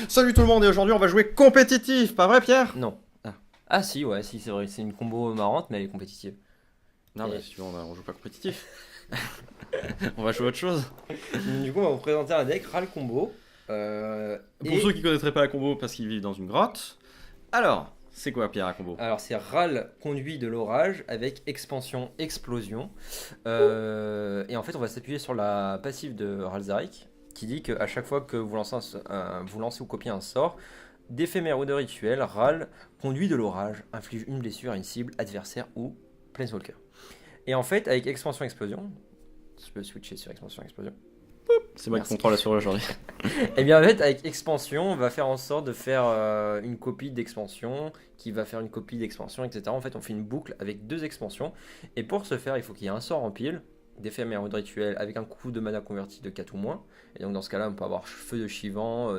Salut tout le monde et aujourd'hui on va jouer compétitif, pas vrai Pierre? Non. Ah si, ouais, si, c'est vrai, c'est une combo marrante, mais elle est compétitive. Non Et- mais si tu veux on joue pas compétitif. On va jouer autre chose. Du coup, on va vous présenter un deck Ral Combo. Pour ceux qui connaîtraient pas la combo parce qu'ils vivent dans une grotte. Alors, c'est quoi Pierre la combo? Alors, c'est Ral Conduit de l'Orage avec Expansion Explosion. Et en fait, on va s'appuyer sur la passive de Ralzarik qui dit qu'à chaque fois que vous vous lancez ou copiez un sort, d'éphémère ou de rituel, Ral Conduit de l'Orage inflige une blessure à une cible adversaire ou Planeswalker. Et en fait, avec Expansion Explosion, je peux switcher sur Expansion Explosion. C'est moi qui Merci. contrôle la souris aujourd'hui. Et bien en fait, avec expansion, on va faire en sorte de faire une copie d'expansion qui va faire une copie d'expansion, etc. En fait, on fait une boucle avec deux expansions. Et pour ce faire, il faut qu'il y ait un sort en pile, d'éphémère ou de rituel, avec un coût de mana converti de 4 ou moins. Et donc dans ce cas-là, on peut avoir feu de Chivan,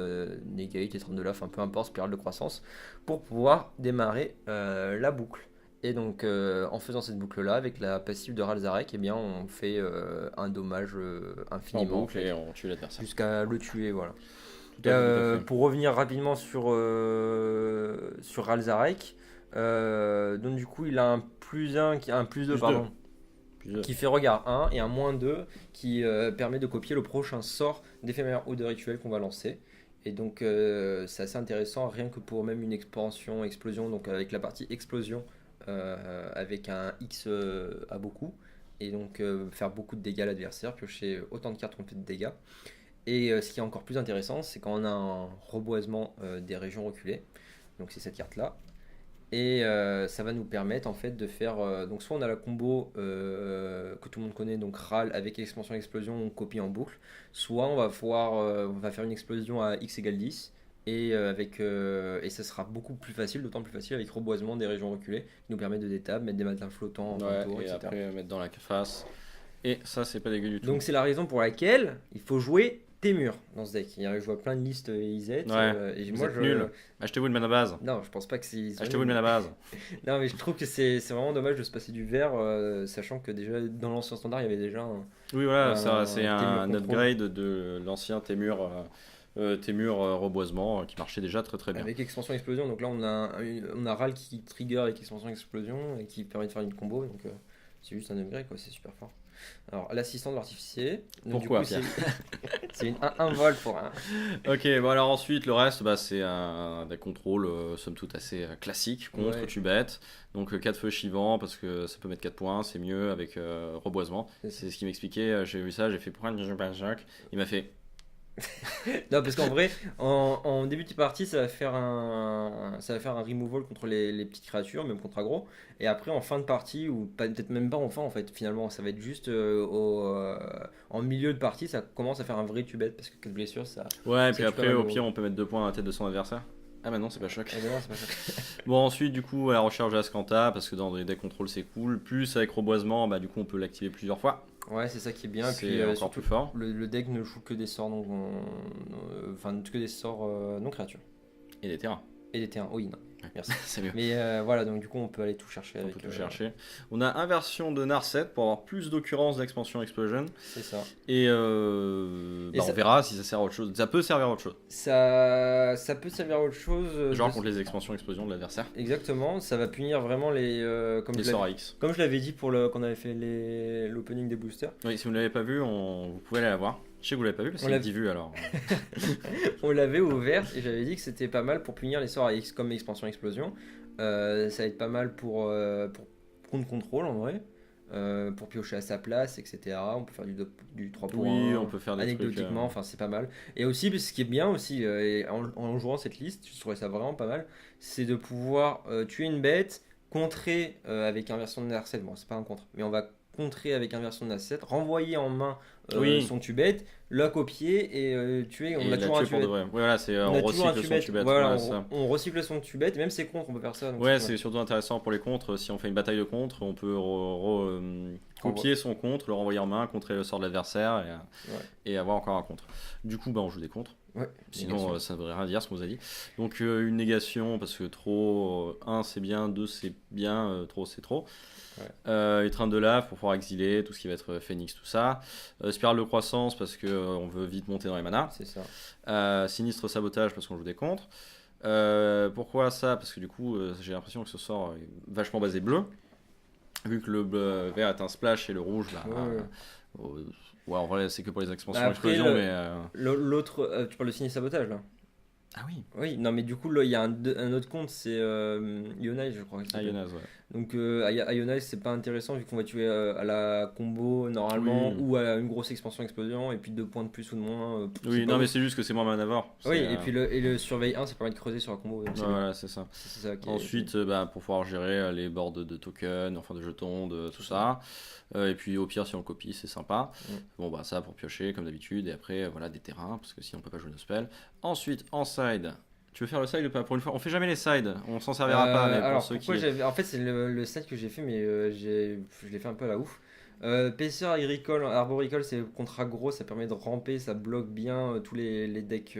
Negate, étreinte de lave, peu importe, spirale de croissance, pour pouvoir démarrer la boucle. Et donc en faisant cette boucle-là, avec la passive de Ralzarek, eh bien, on fait un dommage En infiniment. boucle et on tue l'adversaire. Jusqu'à le tuer, voilà. Tout à fait. Pour revenir rapidement sur Ralzarek, donc du coup il a un plus 1, un plus 2, Plus pardon, Puis, qui fait regard 1 et un moins 2 qui permet de copier le prochain sort d'éphémère ou de rituel qu'on va lancer. Et donc c'est assez intéressant, rien que pour même une expansion, explosion, donc avec la partie explosion avec un X à beaucoup. Et donc faire beaucoup de dégâts à l'adversaire, piocher autant de cartes qu'on fait de dégâts. Et ce qui est encore plus intéressant, c'est quand on a un reboisement des régions reculées. Donc c'est cette carte-là. Et ça va nous permettre en fait de faire. Donc soit on a la combo que tout le monde connaît, donc RAL avec expansion explosion, on copie en boucle. Soit on va faire une explosion à X égale 10. Et ça sera beaucoup plus facile, d'autant plus facile avec reboisement des régions reculées, qui nous permet de détab, mettre des matins flottants en ouais, contour, et etc. après mettre dans la face. Et ça c'est pas dégueu du tout. Donc c'est la raison pour laquelle il faut jouer Témur dans ce deck. Je vois plein de listes IZ. Ouais, Et vous moi êtes nuls. Achetez-vous une mana base. Non, je pense pas que c'est. Achetez-vous une mana base. Non, mais je trouve que c'est vraiment dommage de se passer du vert, sachant que déjà dans l'ancien standard il y avait déjà un. Oui voilà, ça Un c'est Témur un contrôle. upgrade de l'ancien Témur. Témur reboisement qui marchait déjà très très bien. Avec expansion explosion, donc là on a Ral qui trigger avec expansion explosion et qui permet de faire une combo, donc c'est juste un upgrade quoi, c'est super fort. Alors l'assistant de l'artificier, donc, Pourquoi, du coup, c'est une 1 vol pour un. Ok, bon alors ensuite le reste c'est des contrôles somme toute assez classiques, contre, Ouais. tu bêtes, donc 4 feux chivants parce que ça peut mettre 4 points, c'est mieux avec reboisement, C'est ça. c'est ce qu'il m'expliquait, j'ai vu ça, j'ai fait pourquoi ne joue pas Jacques, il m'a fait Non, parce qu'en vrai, en début de partie, ça va faire un removal contre les petites créatures, même contre aggro. Et après, en fin de partie, ou peut-être même pas en fin, en fait, finalement, ça va être juste en milieu de partie, ça commence à faire un vrai tubette parce que 4 blessures, ça. ouais, et Ça puis tue après pas mal au au- pire on peut mettre 2 points dans la tête de son adversaire. Ah bah non c'est pas choc. Ah, non, c'est pas ça. Bon ensuite du coup à la recherche de Ascanta parce que dans des decks contrôle c'est cool, plus avec reboisement bah du coup on peut l'activer plusieurs fois, Ouais, c'est ça qui est bien. c'est Puis encore surtout, plus fort. le deck ne joue que des sorts, enfin, que des sorts non créatures. Et des terrains. Et des terrains. Oui, non. Merci. C'est mieux. Mais voilà, donc du coup, on peut aller tout chercher On avec. peut tout chercher. On a inversion de Narset pour avoir plus d'occurrence d'expansion explosion. C'est ça. Et, Et on ça- verra si ça sert à autre chose. Ça peut servir à autre chose. Ça peut servir à autre chose. Genre contre les expansions explosion de l'adversaire. Exactement, ça va punir vraiment comme Les je l'avais sorts à X. comme je l'avais dit quand on avait fait l'opening des boosters. Oui, si vous ne l'avez pas vu, vous pouvez aller la voir. Je sais que vous l'avez pas vu parce On qu'il l'a est 10 vues alors. On l'avait ouvert et j'avais dit que c'était pas mal pour punir les sorts à X comme expansion explosion. Ça va être pas mal pour contre contrôle en vrai. Pour piocher à sa place, etc. On peut faire du 3 pour Oui, 1. on peut faire des trucs. Anecdotiquement, enfin c'est pas mal. Et aussi, ce qui est bien aussi, et en jouant cette liste, je trouvais ça vraiment pas mal, c'est de pouvoir tuer une bête, contrer avec inversion de Narset. Bon, c'est pas un contre, mais on va contrer avec inversion de Narset, renvoyer en main Oui. son tubette, la copier et tuer. On Et a la toujours un tuer pour de tubette. vrai. Ouais, voilà, c'est On on a toujours un recycle son tubette. tubette. Voilà, Ouais, ça. on recycle son tubette, et même ses contres, on peut faire ça. Donc Ouais, c'est c'est surtout intéressant pour les contres. Si on fait une bataille de contres, on peut copier son contre, le renvoyer en main, contrer le sort de l'adversaire Ouais. et avoir encore un contre. Du coup, bah, on joue des contres. Ouais, Sinon, négation. ça ne veut rien dire ce qu'on vous a dit. Donc, une négation, parce que trop, 1 c'est bien, 2 c'est bien, trop c'est trop. Ouais. Étreinte de lave pour pouvoir exiler, tout ce qui va être phénix, tout ça. Spirale de croissance, parce que on veut vite monter dans les manas. C'est ça. Sinistre sabotage, parce qu'on joue des contres. Pourquoi ça? Parce que du coup, j'ai l'impression que ce sort est vachement basé bleu. Vu que le vert est un splash et le rouge, bah, Ouais. ouais, en vrai, c'est que pour les expansions Bah, après, explosion, mais. l'autre, tu parles de signer sabotage là? Ah oui, Oui, non, mais du coup, là, il y a un autre compte, c'est Ionai, je crois. Qu'il s'appelle. Ionaz, ouais. Donc, Ionai, c'est pas intéressant vu qu'on va tuer à la combo normalement Oui. ou à une grosse expansion explosion et puis 2 points de plus ou de moins. Oui, C'est non, pas mais ouf. c'est juste que c'est moins manavore. Oui, et puis le surveille 1, ça permet de creuser sur la combo. Donc Ouais, c'est bien. voilà, c'est ça. C'est ça qui est- Ensuite, bah, pour pouvoir gérer les boards de tokens, enfin de jetons, de tout ça. Et puis au pire, si on le copie, c'est sympa. Mm. Bon, bah ça pour piocher comme d'habitude. Et après, voilà, des terrains, parce que sinon on peut pas jouer nos spells. Ensuite, en side. Tu veux faire le side ou pas? Pour une fois, on fait jamais les sides. On s'en servira pas, mais pour alors, ceux pourquoi qui. j'avais. En fait, c'est le set que j'ai fait, mais je l'ai fait un peu à la ouf. Paisseur agricole, arboricole, c'est contre aggro, ça permet de ramper, ça bloque bien tous les decks,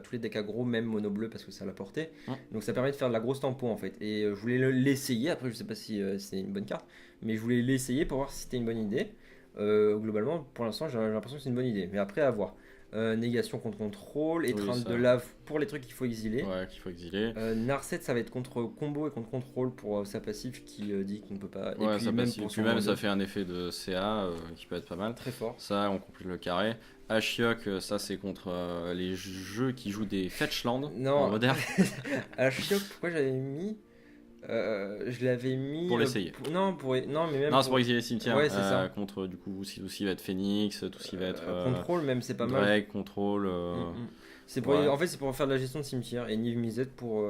tous les decks aggro, même mono bleu parce que ça a la portée. Mm. Donc ça permet de faire de la grosse tempo en fait. Et je voulais l'essayer, après je sais pas si c'est une bonne carte, mais je voulais l'essayer pour voir si c'était une bonne idée. Globalement, pour l'instant, j'ai l'impression que c'est une bonne idée, mais après à voir. Négation contre contrôle, étreinte ça. de lave pour les trucs qu'il faut exiler. Ouais, qu'il faut exiler. Narset, ça va être contre combo et contre contrôle pour sa passive qui dit qu'on ne peut pas. Ouais, et puis ça même passe. pour Puis son même, ça mode fait un effet de CA qui peut être pas mal. très fort. Ça, on complète le carré. Ashiok, ça c'est contre les jeux qui jouent des fetchland Non. en moderne. À la Chioc, pourquoi j'avais mis je l'avais mis. Pour l'essayer. Non, non, mais même. Non, c'est pour exiler les cimetières. Ouais, c'est ça. Contre du coup, tout ce qui va être Phoenix, tout ce qui va être Contrôle, même, c'est pas mal. Drake, contrôle. C'est pour, ouais. En fait, c'est pour faire de la gestion de cimetière et Niv Mizzet pour.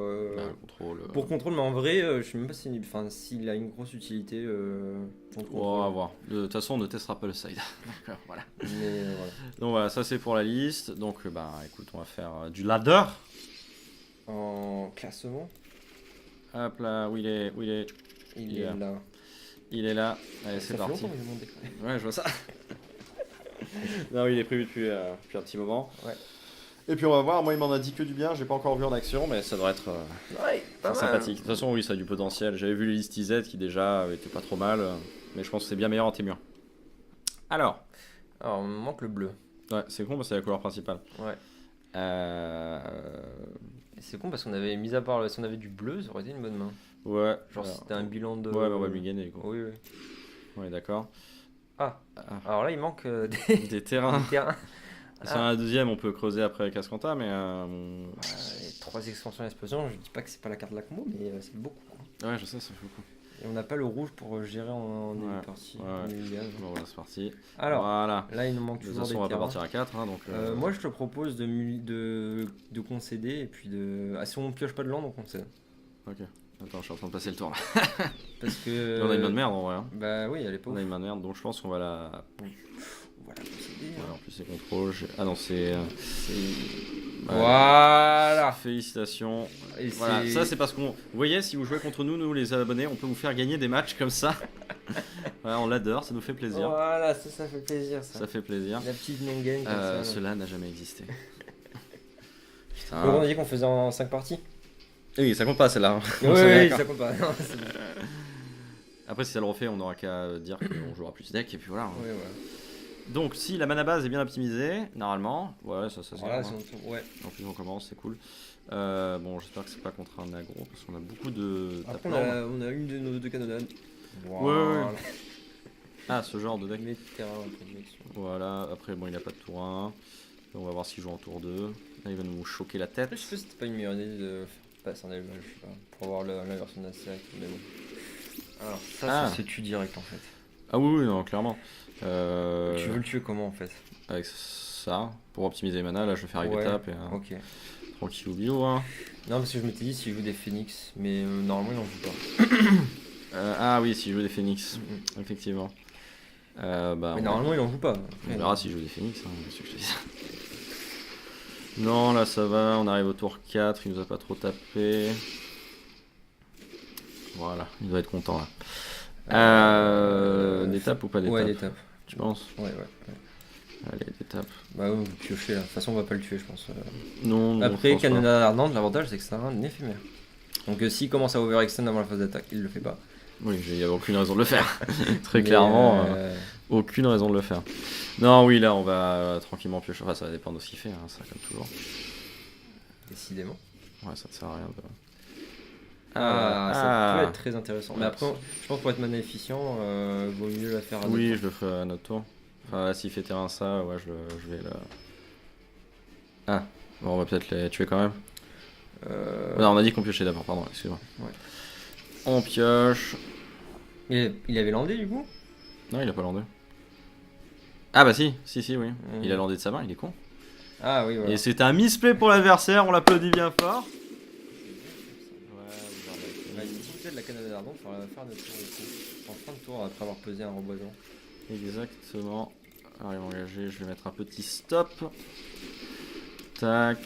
Contrôle. Pour contrôle, mais en vrai, je sais même pas s'il a une grosse utilité. Contre On contrôle. va voir. De toute façon, on ne testera pas le side. Donc, voilà. Mais voilà. Donc voilà, ça c'est pour la liste. Donc bah écoute, on va faire du ladder. En classement, Hop là, où il est, où il est. il est est là. Il est là. Allez, Ça c'est fait parti. longtemps que j'ai demandé, quand même. Ouais, je vois ça. Non, il est prévu depuis un petit moment. Ouais. Et puis on va voir, moi il m'en a dit que du bien, j'ai pas encore vu en action, mais ça devrait être Ouais, pas mal. sympathique. De toute façon, oui, ça a du potentiel. J'avais vu les listes IZ qui déjà étaient pas trop mal, mais je pense que c'est bien meilleur en Témur. Alors, Alors, il me manque le bleu. ouais, c'est con parce que c'est la couleur principale. Ouais. Euh... Et c'est con parce qu'on avait, mis à part, si on avait du bleu, ça aurait été une bonne main. Ouais, Genre si c'était un bilan de. Ouais, mais on va lui gagner quoi. Oui, oui. Ouais, d'accord. Ah, Ah, alors là, il manque des terrains. des terrains. Si on a un deuxième, on peut creuser après avec Cascanta, mais. Les 3 extensions d'explosion, je dis pas que c'est pas la carte de la combo, mais c'est beaucoup, quoi. Ouais, je sais, ça fait beaucoup. Et on n'a pas le rouge pour gérer en début Ouais, de partie. ouais. Illégal. Bon, voilà, c'est parti. Alors, Voilà. là, il nous manque De toute toujours façon, on des va pas terrains. partir à 4, donc. Moi, je te propose de concéder et puis de. Ah, si on pioche pas de land, on concède. Ok. Attends, je suis en train de passer le tour là. Parce que. On a une main de merde en vrai. Hein. Bah oui, elle est pas On ouf. a une main de merde, donc je pense qu'on va la. On va la concéder. Ouais, en plus, c'est contrôle. Ah non, c'est. Ouais. Voilà. Félicitations. Et Voilà, c'est- ça c'est parce qu'on. Vous voyez, si vous jouez contre nous, nous les abonnés, on peut vous faire gagner des matchs comme ça. Voilà, on l'adore, ça nous fait plaisir. Voilà, ça fait plaisir, ça. Ça fait plaisir. La petite non-game comme ça. là. Cela n'a jamais existé. Putain. Donc on a dit qu'on faisait en 5 parties. Oui, ça compte pas celle-là. hein. Oui, On s'en est oui, d'accord. ça compte pas. Non, c'est bon. Après, si ça le refait, on n'aura qu'à dire qu'on jouera plus deck et puis voilà. Ouais, ouais. Donc, si la mana base est bien optimisée, normalement, ouais, ça c'est Voilà, bon, hein. ouais. En plus, on commence, c'est cool. Bon, j'espère que c'est pas contre un aggro parce qu'on a beaucoup de Après, tape-land. on a une de nos deux canonnades. ouais. Ah, ce genre de deck. Mais terrain un peu de action. Voilà, après, bon, il a pas de tour 1. On va voir s'il joue en tour 2. Là, il va nous choquer la tête. Je sais pas si c'était pas une meilleure idée de faire passer un élevage, je sais pas, pour avoir l'inversion de la série, mais bon. Alors, ça, Ah. c'est tu direct en fait. Ah oui, oui, non, clairement. Tu veux le tuer comment en fait? Avec ça, pour optimiser les mana, là, je vais faire avec Ouais, tape et ok. tranquille ou bio. Hein. Non, parce que je m'étais dit s'il joue des phoenix, mais normalement il en joue pas. Ah oui, s'il joue des phoenix, Mhm. effectivement. Mais normalement il en joue pas. On verra s'il joue des phoenix, hein, qu'est-ce que je te dis. Non, là ça va, on arrive au tour 4, il nous a pas trop tapé. Voilà, il doit être content là. Des tapes ou pas des Ouais, tapes des tapes. Tu penses? Ouais. Allez, d'étape. Bah oui, vous piochez là. De toute façon, on va pas le tuer, je pense. Non, non, je Après, pense pas. Canonnade ardente, l'avantage c'est que c'est un éphémère. Donc s'il commence à overextend avant la phase d'attaque, il le fait pas. Oui, il n'y avait aucune raison de le faire. Très Mais, clairement, aucune raison de le faire. Non, oui, là, on va tranquillement piocher. Enfin, ça va dépendre de ce qu'il fait, hein, ça, comme toujours. Décidément. Ouais, ça ne sert à rien de. Ça peut être très intéressant. Mais Ouais, après, je pense pour être mana efficient, vaut mieux la faire à Oui, notre je le ferai à notre tour. Enfin, là, s'il fait terrain ça, ouais, je vais le. Ah, bon, on va peut-être les tuer quand même. tour. Non, on a dit qu'on piochait d'abord, pardon, excuse-moi. Ouais. On pioche. Il avait landé du coup. Non, il a pas landé. Ah, bah si, oui. Mm. Il a landé de sa main, il est con. Ah oui, voilà. Et c'est un misplay pour l'adversaire, on l'applaudit bien fort. Bah, si tu fais de la Canonnade ardente, il faudra faire notre tour du coup. En fin de tour, après avoir pesé un reboisement. Exactement. Arrive engagé, je vais mettre un petit stop. Tac.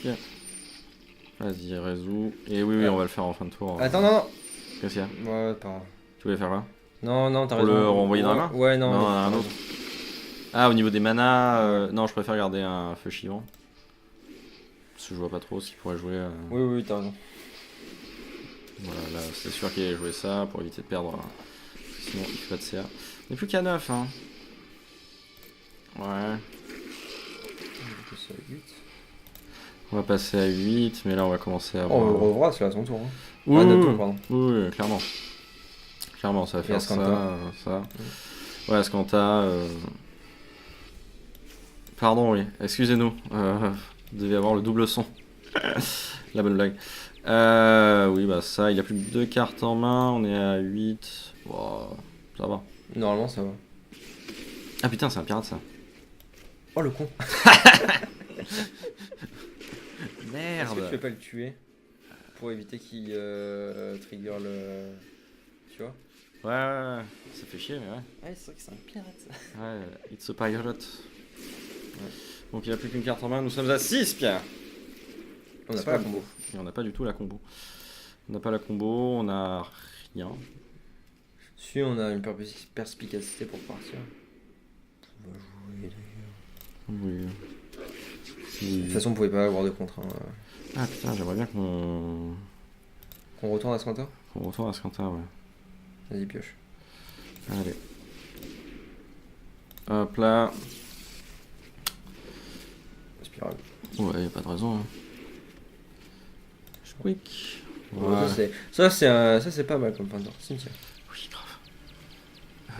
Vas-y, résous. Et oui, on va le faire en fin de tour. Attends, non. Qu'est-ce qu'il y a? Ouais, pas grave. Tu voulais faire quoi? Non, t'as Pour raison. le renvoyer dans la main? Ouais, non. Non, mais on en a un t'as autre. raison. Ah, au niveau des manas, non, je préfère garder un feu chivant. Parce que je vois pas trop ce qu'il pourrait jouer. Oui, t'as raison. Voilà, là, c'est sûr qu'il allait jouer ça pour éviter de perdre. Sinon, il fait pas de CA. On est plus qu'à 9, hein. Ouais. On va passer à 8, mais là, on va commencer à Oh, on le avoir. revoit, c'est à son tour. Hein. Oui, Ah, notre oui, tour, pardon. oui, clairement. Clairement, ça va faire ça, Ascanta. ça. Ouais, Ascanta. Pardon, oui, excusez-nous. Vous devez avoir le double son. La bonne blague. Oui, bah ça, il a plus que 2 cartes en main, on est à 8. Wow, ça va. Normalement, ça va. Ah putain, c'est un pirate ça. Oh, le con. Merde. Est-ce que tu peux pas le tuer pour éviter qu'il trigger le. Tu vois? Ouais, ça fait chier, mais ouais. Ouais, c'est vrai que c'est un pirate ça. Ouais, it's a pirate. Ouais. Donc il a plus qu'une carte en main, nous sommes à 6, Pierre. On n'a pas la combo. Et on n'a pas du tout la combo. On n'a pas la combo, on a rien. Si on a une perspicacité pour partir. On va jouer d'ailleurs. Oui. De toute façon, on pouvait pas avoir de contre. Hein. Ah putain, j'aimerais bien qu'on Retourne à Squanta. retourne à Squanta, ouais. Vas-y, pioche. Allez. Hop là. Spirale. Ouais, y a pas de raison. Hein. Quick. Ouais. Ça, c'est pas mal comme point de temps. Cimetière. Oui, grave.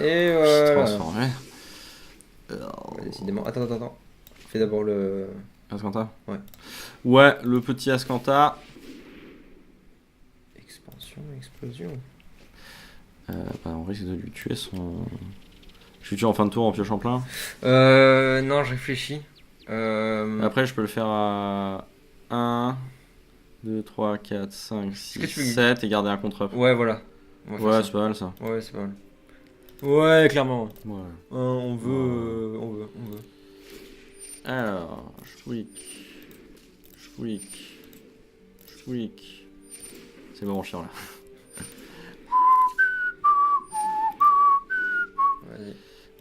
Et Se voilà. transformer. Ouais, décidément. Attends. Fais d'abord le. Ascanta. Ouais. Ouais, le petit Ascanta. Expansion, explosion. Bah, on risque de lui tuer son. Je lui tue en fin de tour en piochant plein. Non, je réfléchis. Après, je peux le faire à 1, 2, 3, 4, 5, 6, que tu veux- 7 et garder un contre-up. Ouais, voilà. On va faire Ouais, ça. c'est pas mal ça. Ouais, c'est pas mal. Ouais, clairement. Ouais. On veut. Alors, Shwick. C'est bon, chiant là.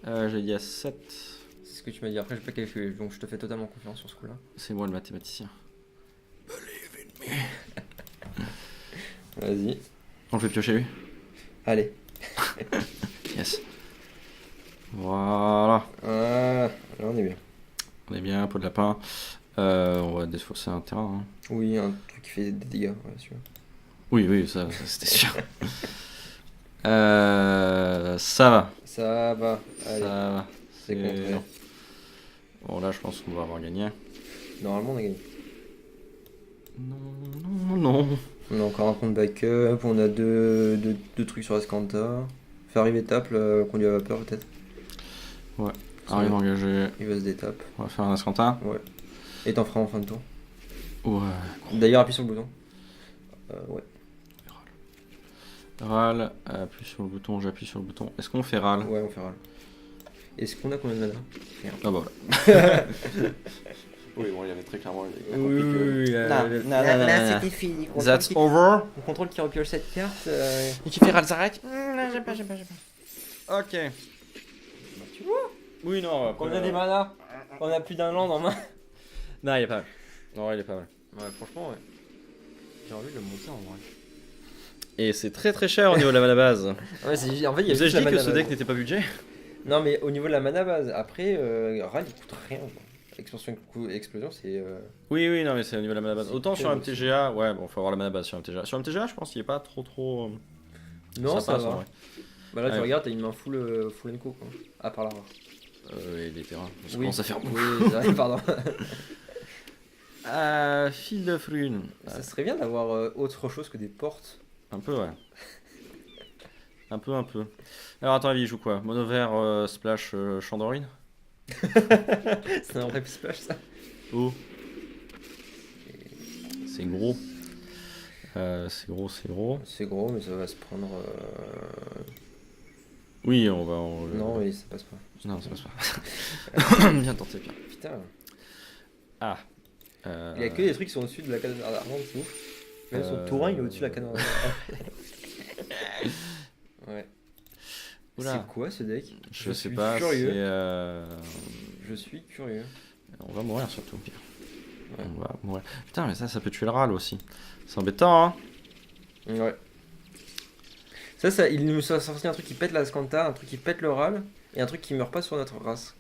Vas-y. J'ai dit à 7. C'est ce que tu m'as dit. Après, j'ai pas calculé. Donc, je te fais totalement confiance sur ce coup-là. C'est moi le mathématicien. Vas-y. On le fait piocher lui. Allez. Yes. Voilà. Là, on est bien. On est bien, pot de lapin. On va défausser un terrain. Hein. Oui, un truc qui fait des dégâts, ouais, sûr. Oui, ça c'était sûr. Ça va. Ça va. Allez. Ça va. C'est contré. Bon, là, je pense qu'on va avoir gagné. Normalement, on a gagné. Non. On a encore un compte backup. On a deux trucs sur Ascanta. Fait arriver étape, le conduit à vapeur, peut-être. Ouais. Arrive engagé. Il va se détape. On va faire un Ascanta. Ouais. Et t'en feras en fin de tour. Ouais. D'ailleurs, appuie sur le bouton. Ouais. Râle, appuie sur le bouton, j'appuie sur le bouton. Est-ce qu'on fait râle? Ouais, on fait râle. Est-ce qu'on a combien de mana? Ah bah voilà. Oui, bon, il y avait très clairement. Oui, là, c'était fini. That's over. On contrôle qui repioche cette carte. Et qui fait râle s'arrête. J'aime pas. Ok. Tu vois? Oui, non, Quand on a des manas. On a plus d'un land en main. Non, il est pas mal. Non, il est pas mal. Ouais, franchement, ouais. J'ai envie de le monter en vrai. Et c'est très très cher au niveau de la mana base. Ouais, en fait, il y a Vous juste ai-je la dit que mana ce deck base. n'était pas budget? Non, mais au niveau de la mana base, après, Ral il coûte rien. Quoi. Explosion, c'est. Oui, non, mais c'est au niveau de la mana base. C'est Autant que sur le- MTGA, ouais, bon, faut avoir la mana base sur MTGA. Sur MTGA, je pense qu'il est pas trop. Non, ça passe, en va. vrai. Bah là, tu Ouais. regardes, t'as une main full enco, quoi. À part la rare. Et les terrains. Ça Oui. commence à faire beaucoup. Oui, ça- pardon. Field of Rune. Ça serait bien d'avoir autre chose que des portes. Un peu, ouais. Un peu. Alors attends, il joue quoi? Mono vert, splash, Chandorine? C'est un vrai splash, ça. Oh. C'est gros. C'est gros. C'est gros, mais ça va se prendre. Oui, on va. Non, oui, ça passe pas. Non, ça passe pas. Bien tenté, Pierre. Putain, Ah. il y a que des trucs qui sont au-dessus de la canne ardente, c'est ouf. Même son tourin, il est au-dessus de la canne ardente. Ouais. Oula. C'est quoi ce deck? Je sais suis pas. curieux. C'est. Je suis curieux. On va mourir surtout, Pierre. Ouais. On va mourir. Putain, mais ça peut tuer le râle aussi. C'est embêtant, hein. Ouais. Ça, il nous a sorti un truc qui pète la Scanta, un truc qui pète le râle, et un truc qui meurt pas sur notre race.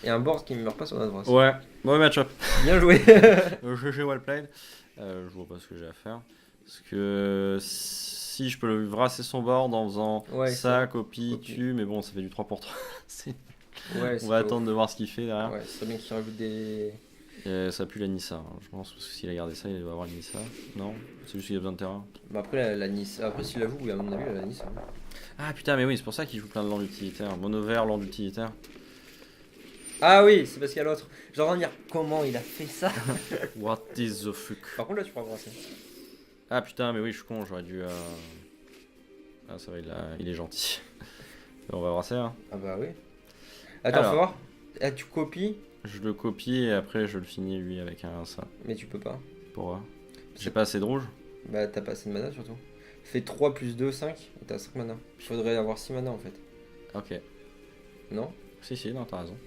Et un board qui meurt pas sur notre race. Ouais, mauvais match-up. Bien joué. GG well played. Je vois pas ce que j'ai à faire. Parce que si je peux le vrasser son board en faisant Ouais, ça, copie, copie. tue, mais bon, ça fait du 3 pour 3. Ouais, On va attendre de voir ce qu'il fait derrière. Ouais, ce serait bien qu'il rajoute des. Et ça pue la Nissa, hein, je pense, parce que s'il a gardé ça, il doit avoir une Nissa. Non, c'est juste qu'il a besoin de terrain. Bah après, la Nice. Après, s'il la joue, oui, à mon avis, la Nice. Hein. Ah putain, mais oui, c'est pour ça qu'il joue plein de landes utilitaires. Mono vert, land utilitaire. Ah oui, c'est parce qu'il y a l'autre. J'ai envie de dire comment il a fait ça. What is the fuck? Par contre, là, tu pourras brasser. Ah putain, mais oui, je suis con, j'aurais dû. Ah, ça va, il est gentil. On va brasser, hein. Ah bah oui. Attends, Alors. faut voir. Ah, tu copies, Je le copie et après je le finis lui avec un ça. mais tu peux pas. Pour j'ai pas assez de rouge. Bah, t'as pas assez de mana surtout. Fais 3 plus 2, 5, et t'as 5 mana. Il faudrait avoir 6 mana en fait. Ok. Non? Si, non, t'as raison.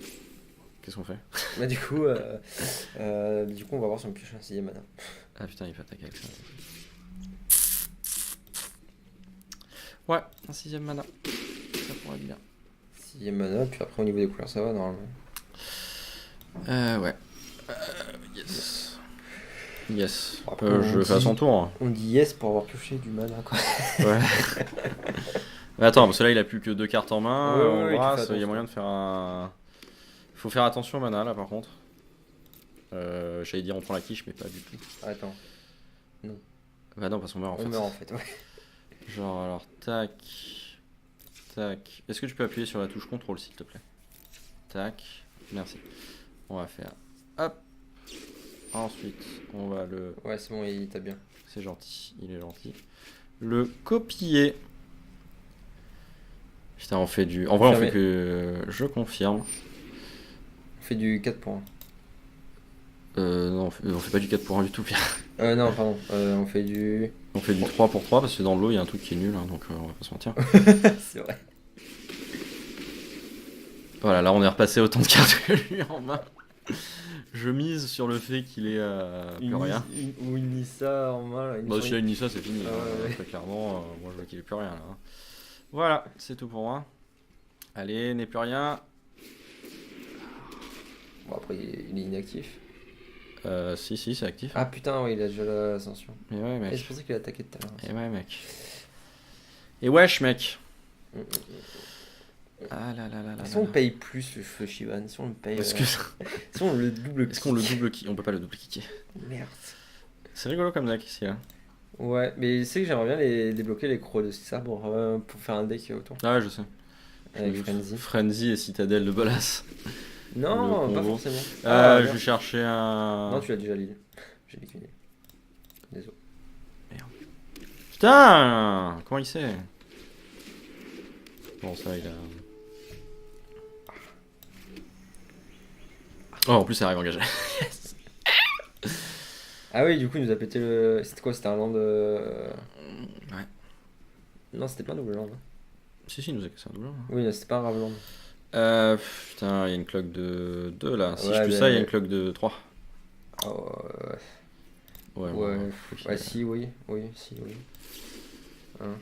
Qu'est-ce qu'on fait? Bah, du coup, on va voir si on pioche un 6ème mana. Ah putain, il peut attaquer avec ça. Ouais, un 6ème mana. Ça pourrait être bien. 6ème mana, puis après, au niveau des couleurs, ça va normalement. Ouais. Yes. Yes. Après, Je on fais à dit- son tour. Hein. On dit yes pour avoir pioché du mana quoi. Ouais. Mais attends, parce que là il a plus que 2 cartes en main. Ouais, on ouais, tu brasse, fais il y a attention. moyen de faire un. Faut faire attention au mana là par contre. J'allais dire on prend la quiche, mais pas du tout. Attends, Bah non, parce qu'on meurt en on fait. meurt en fait, ouais. Genre alors tac. Tac. Est-ce que tu peux appuyer sur la touche contrôle s'il te plaît? Tac. Merci. On va faire. Hop. Ensuite, on va le. Ouais, c'est bon, il t'a bien. C'est gentil, il est gentil. Le copier. Putain, on fait du. En vrai, on Confirmé. fait que. Je confirme. On fait du 4 pour 1. Non, on fait pas du 4 pour 1 du tout, Pierre. Non, pardon, on fait du. On fait du 3 pour 3 parce que dans l'eau, il y a un truc qui est nul, hein, donc on va pas se mentir. C'est vrai. Voilà, là, on est repassé autant de cartes que lui en main. Je mise sur le fait qu'il ait plus rien. Ou une Nissa en main. Bah, s'il y a une Nissa, c'est fini. Ah hein, ouais. Très clairement, moi, je vois qu'il ait plus rien là. Hein. Voilà, c'est tout pour moi. Allez, n'est plus rien. Bon, après, il est inactif. Si, c'est actif. Ah putain, ouais, il a déjà l'ascension. Et ouais, Et mec. je pensais qu'il a attaqué tout à l'heure. Et ouais, mec. Et wesh, mec. Mm, mm. Ah là là là là. Si on paye plus le feu Shivan, si on le paye. Excuse. Si on le double. Est-ce qu'on le double kick? On peut pas le double kicker. Merde. C'est rigolo comme deck ici là. Ouais, mais c'est que j'aimerais bien débloquer les crocs de sabre pour faire un deck autour. Ah ouais, je sais. Avec Je- Frenzy. Frenzy et Citadelle de Bolas. Non, Le pas combo. forcément. Je merde. vais chercher un. Non, tu l'as déjà l'île. J'ai liquidé. Désolé. Putain! Comment il sait? Bon, ça, il a. Oh, en plus, ça arrive engagé. Ah oui, du coup, il nous a pété le. C'était quoi? C'était un land. Ouais. Non, c'était pas un double land. Hein. Si, il nous a cassé un double. Oui, non, c'était pas un rave land. Putain, il y a une cloque de 2 là. Si Ouais, je tue mais- ça, il y a une cloque de 3. Ah, Ouais, ouais, faut qu'il- ouais, si, oui, si, oui. Hein.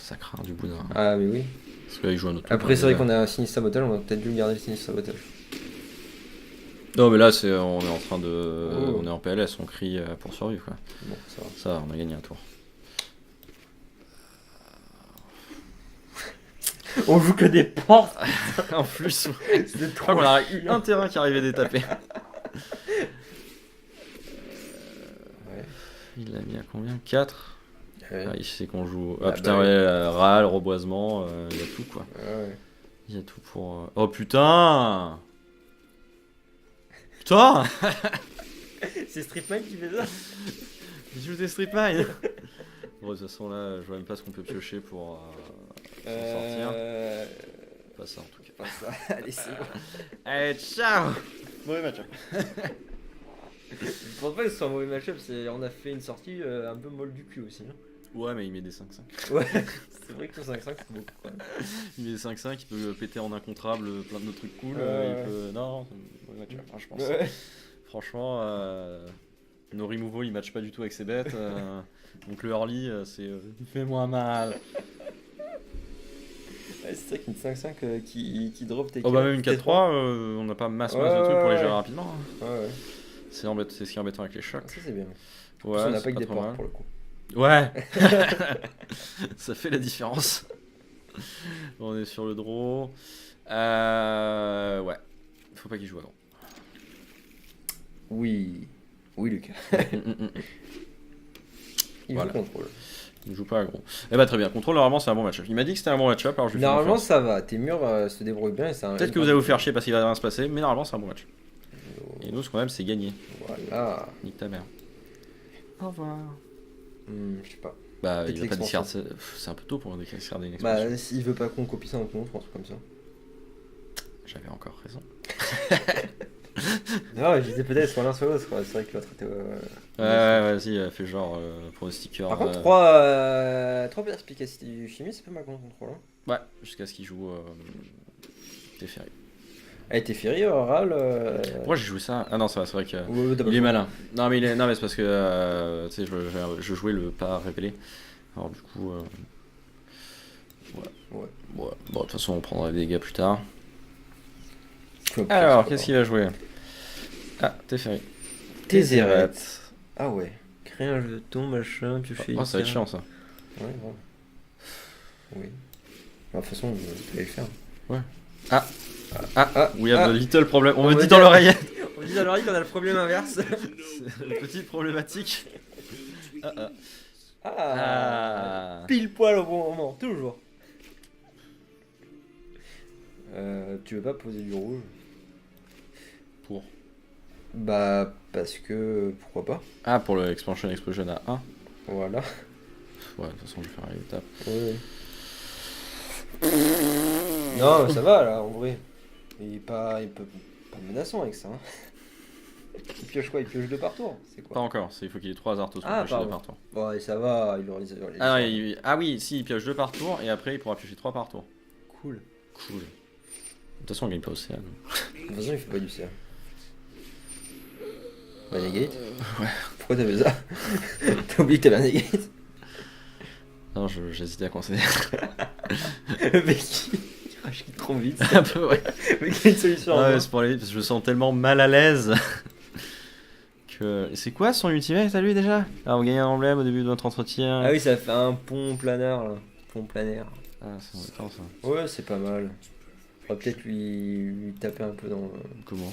Ça craint du boudin. Ah, mais oui. Parce que là, il joue un autre. Après, c'est vrai qu'on a un sinistre sabotage, on a peut-être dû garder le sinistre sabotage. Non, mais là, on est en train de. Oh. On est en PLS, on crie pour survivre quoi. Bon, ça va. Ça, on a gagné un tour. On joue que des portes. En plus, C'était je crois qu'on a eu un terrain qui arrivait d'étaper. Ouais. Il a mis à combien 4. Ouais. Ah, il sait qu'on joue. Ah Ah, putain, bah oui. ouais, râle, reboisement, il y a tout quoi. Ouais. Il y a tout pour. Oh putain Putain C'est Stripman qui fait ça. Il joue des Street Mine. Bon, de toute façon, là, je vois même pas ce qu'on peut piocher pour s'en sortir. Pas ça en tout cas. Pas ça. Allez, c'est bon. Allez, ciao Mauvais match. Je pense pas que ce soit un mauvais match-up, on a fait une sortie un peu molle du cul aussi. Hein. Ouais, mais il met des 5-5. Ouais, c'est vrai que le 5-5 c'est beaucoup quand même. Il met des 5-5, il peut péter en incontrable plein de trucs cool. Ouais. Il peut... Non, c'est un mauvais match-up, hein, je pense. Ouais. Franchement, nos removals, il match pas du tout avec ses bêtes. Donc le early, c'est fais-moi mal. Ouais, c'est ça qu'une 5-5 qui drop tes Oh bah même une tes 4-3, on n'a pas masse de Ouais, trucs pour les ouais. gérer rapidement. hein. Ouais, ouais. C'est ce qui est embêtant avec les chocs. Ça c'est bien. Ouais, On n'a c'est pas que des trop portes mal. pour le coup. Ouais Ça fait la différence. On est sur le draw. Ouais. Faut pas qu'il joue avant. Oui. Oui, Lucas. Il Voilà. joue contrôle. Il ne joue pas à gros. Eh bah très bien. Contrôle, normalement, c'est un bon match-up. Il m'a dit que c'était un bon match-up, alors je lui fais Normalement, confiance. ça va. Tes murs se débrouillent bien. Et Peut-être que vous allez vous faire chier parce qu'il va rien se passer, mais normalement, c'est un bon match. Et nous, ce qu'on aime, c'est gagner. Voilà. Nique ta mère. Au revoir. Je sais pas. Bah, Peut-être il va pas l'expansion. discarder. C'est un peu tôt pour discarder une Bah, expansion. s'il veut pas qu'on copie ça en contre, un truc comme ça. J'avais encore raison. Non, je disais peut-être soit l'un soit l'autre. C'est vrai que l'autre était. Ouais, vas-y, fais genre pronostiqueur. Par contre, 3 perspicacité du chimie, c'est pas mal contre contrôle. Hein. Ouais, jusqu'à ce qu'il joue Teferi. Ah, t'es Ferry, Ral. Pourquoi j'ai joué ça? Ah non, c'est vrai que. Ouais, t'as pas Il est joué. malin. Non, mais c'est parce que tu sais, je jouais le pas révélé. Alors, du coup. Ouais. Ouais. Bon, de toute façon, on prendra des dégâts plus tard. Comme Alors, pire, qu'est-ce ça qu'il va jouer? Ah, Teferi. va. Tézéret. Ah ouais. Créer un jeton, machin, piocher. Oh, ça va être chiant ça. Ouais, ouais. Oui. De toute façon, vous allez le faire. We have a little problem. On On me me dit dit- dans l'oreillette. On dit à l'oreille qu'on a le problème inverse. C'est une petite problématique. Ah. Ah. Pile poil au bon moment, toujours. Tu veux pas poser du rouge? Pour. Bah, parce que. Pourquoi pas? Ah, pour le Expansion Explosion à 1. Voilà. Ouais, de toute façon, je vais faire une étape. Oui. Non, mais ça va là, en vrai. Il est pas menaçant avec ça. Hein. Il pioche quoi? Il pioche 2 par tour? C'est Pas quoi? encore, il faut qu'il ait 3 Arthos pour Ah, piocher 2 pardon. par tour. Bon, et ça va, il aura les Ah oui, si, il pioche 2 par tour et après il pourra piocher 3 par tour. Cool. Cool. De toute façon, on gagne pas au CA. De toute façon, il fait pas du CA. Renegade? Ouais. Pourquoi t'as fait ça? T'as oublié que t'avais un Renegade? Non, j'hésitais à conseiller. Le mec qui rage trop vite. Un peu, ouais. Le mec il a une solution. Ouais, c'est pour aller vite parce que je me sens tellement mal à l'aise. Que... Et c'est quoi son ultimate à lui déjà? Alors, vous gagnez un emblème au début de votre entretien. Ah oui, ça fait un pont planaire là. Pont planaire. Ah, c'est embêtant ça. Ouais, c'est pas mal. Faudra peut-être lui taper un peu dans. Comment?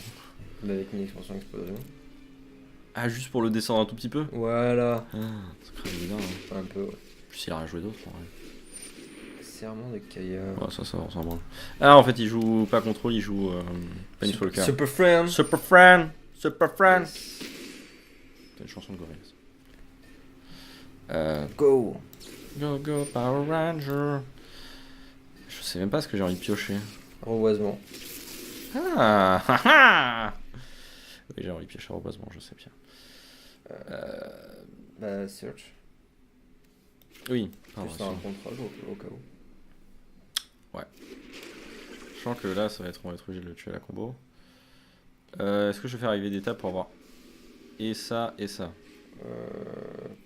Avec une expansion explosion. Ah, juste pour le descendre un tout petit peu? Voilà. Ah, c'est très évident. Hein. Un peu, ouais. Plus il a rajouté d'autres. En vrai. Serment de Kaya. Ouais, ça, on s'en branle. Ah, en fait, il joue pas contrôle, il joue Planeswalker. Super Friend. Super Friend! Super Friend! C'est une chanson de Gorillaz. Go. Go, go, Power Ranger! Je sais même pas ce que j'ai envie de piocher. Reboisement. Ah! Ah, ah. Oui, j'ai envie de piocher au reboisement, je sais bien. Bah, search. Oui, pardon, Juste un contrat au cas où. Sachant que là, ça va être, on va être obligé de le tuer à la combo. Est-ce que je vais faire arriver des tables pour avoir et ça et ça?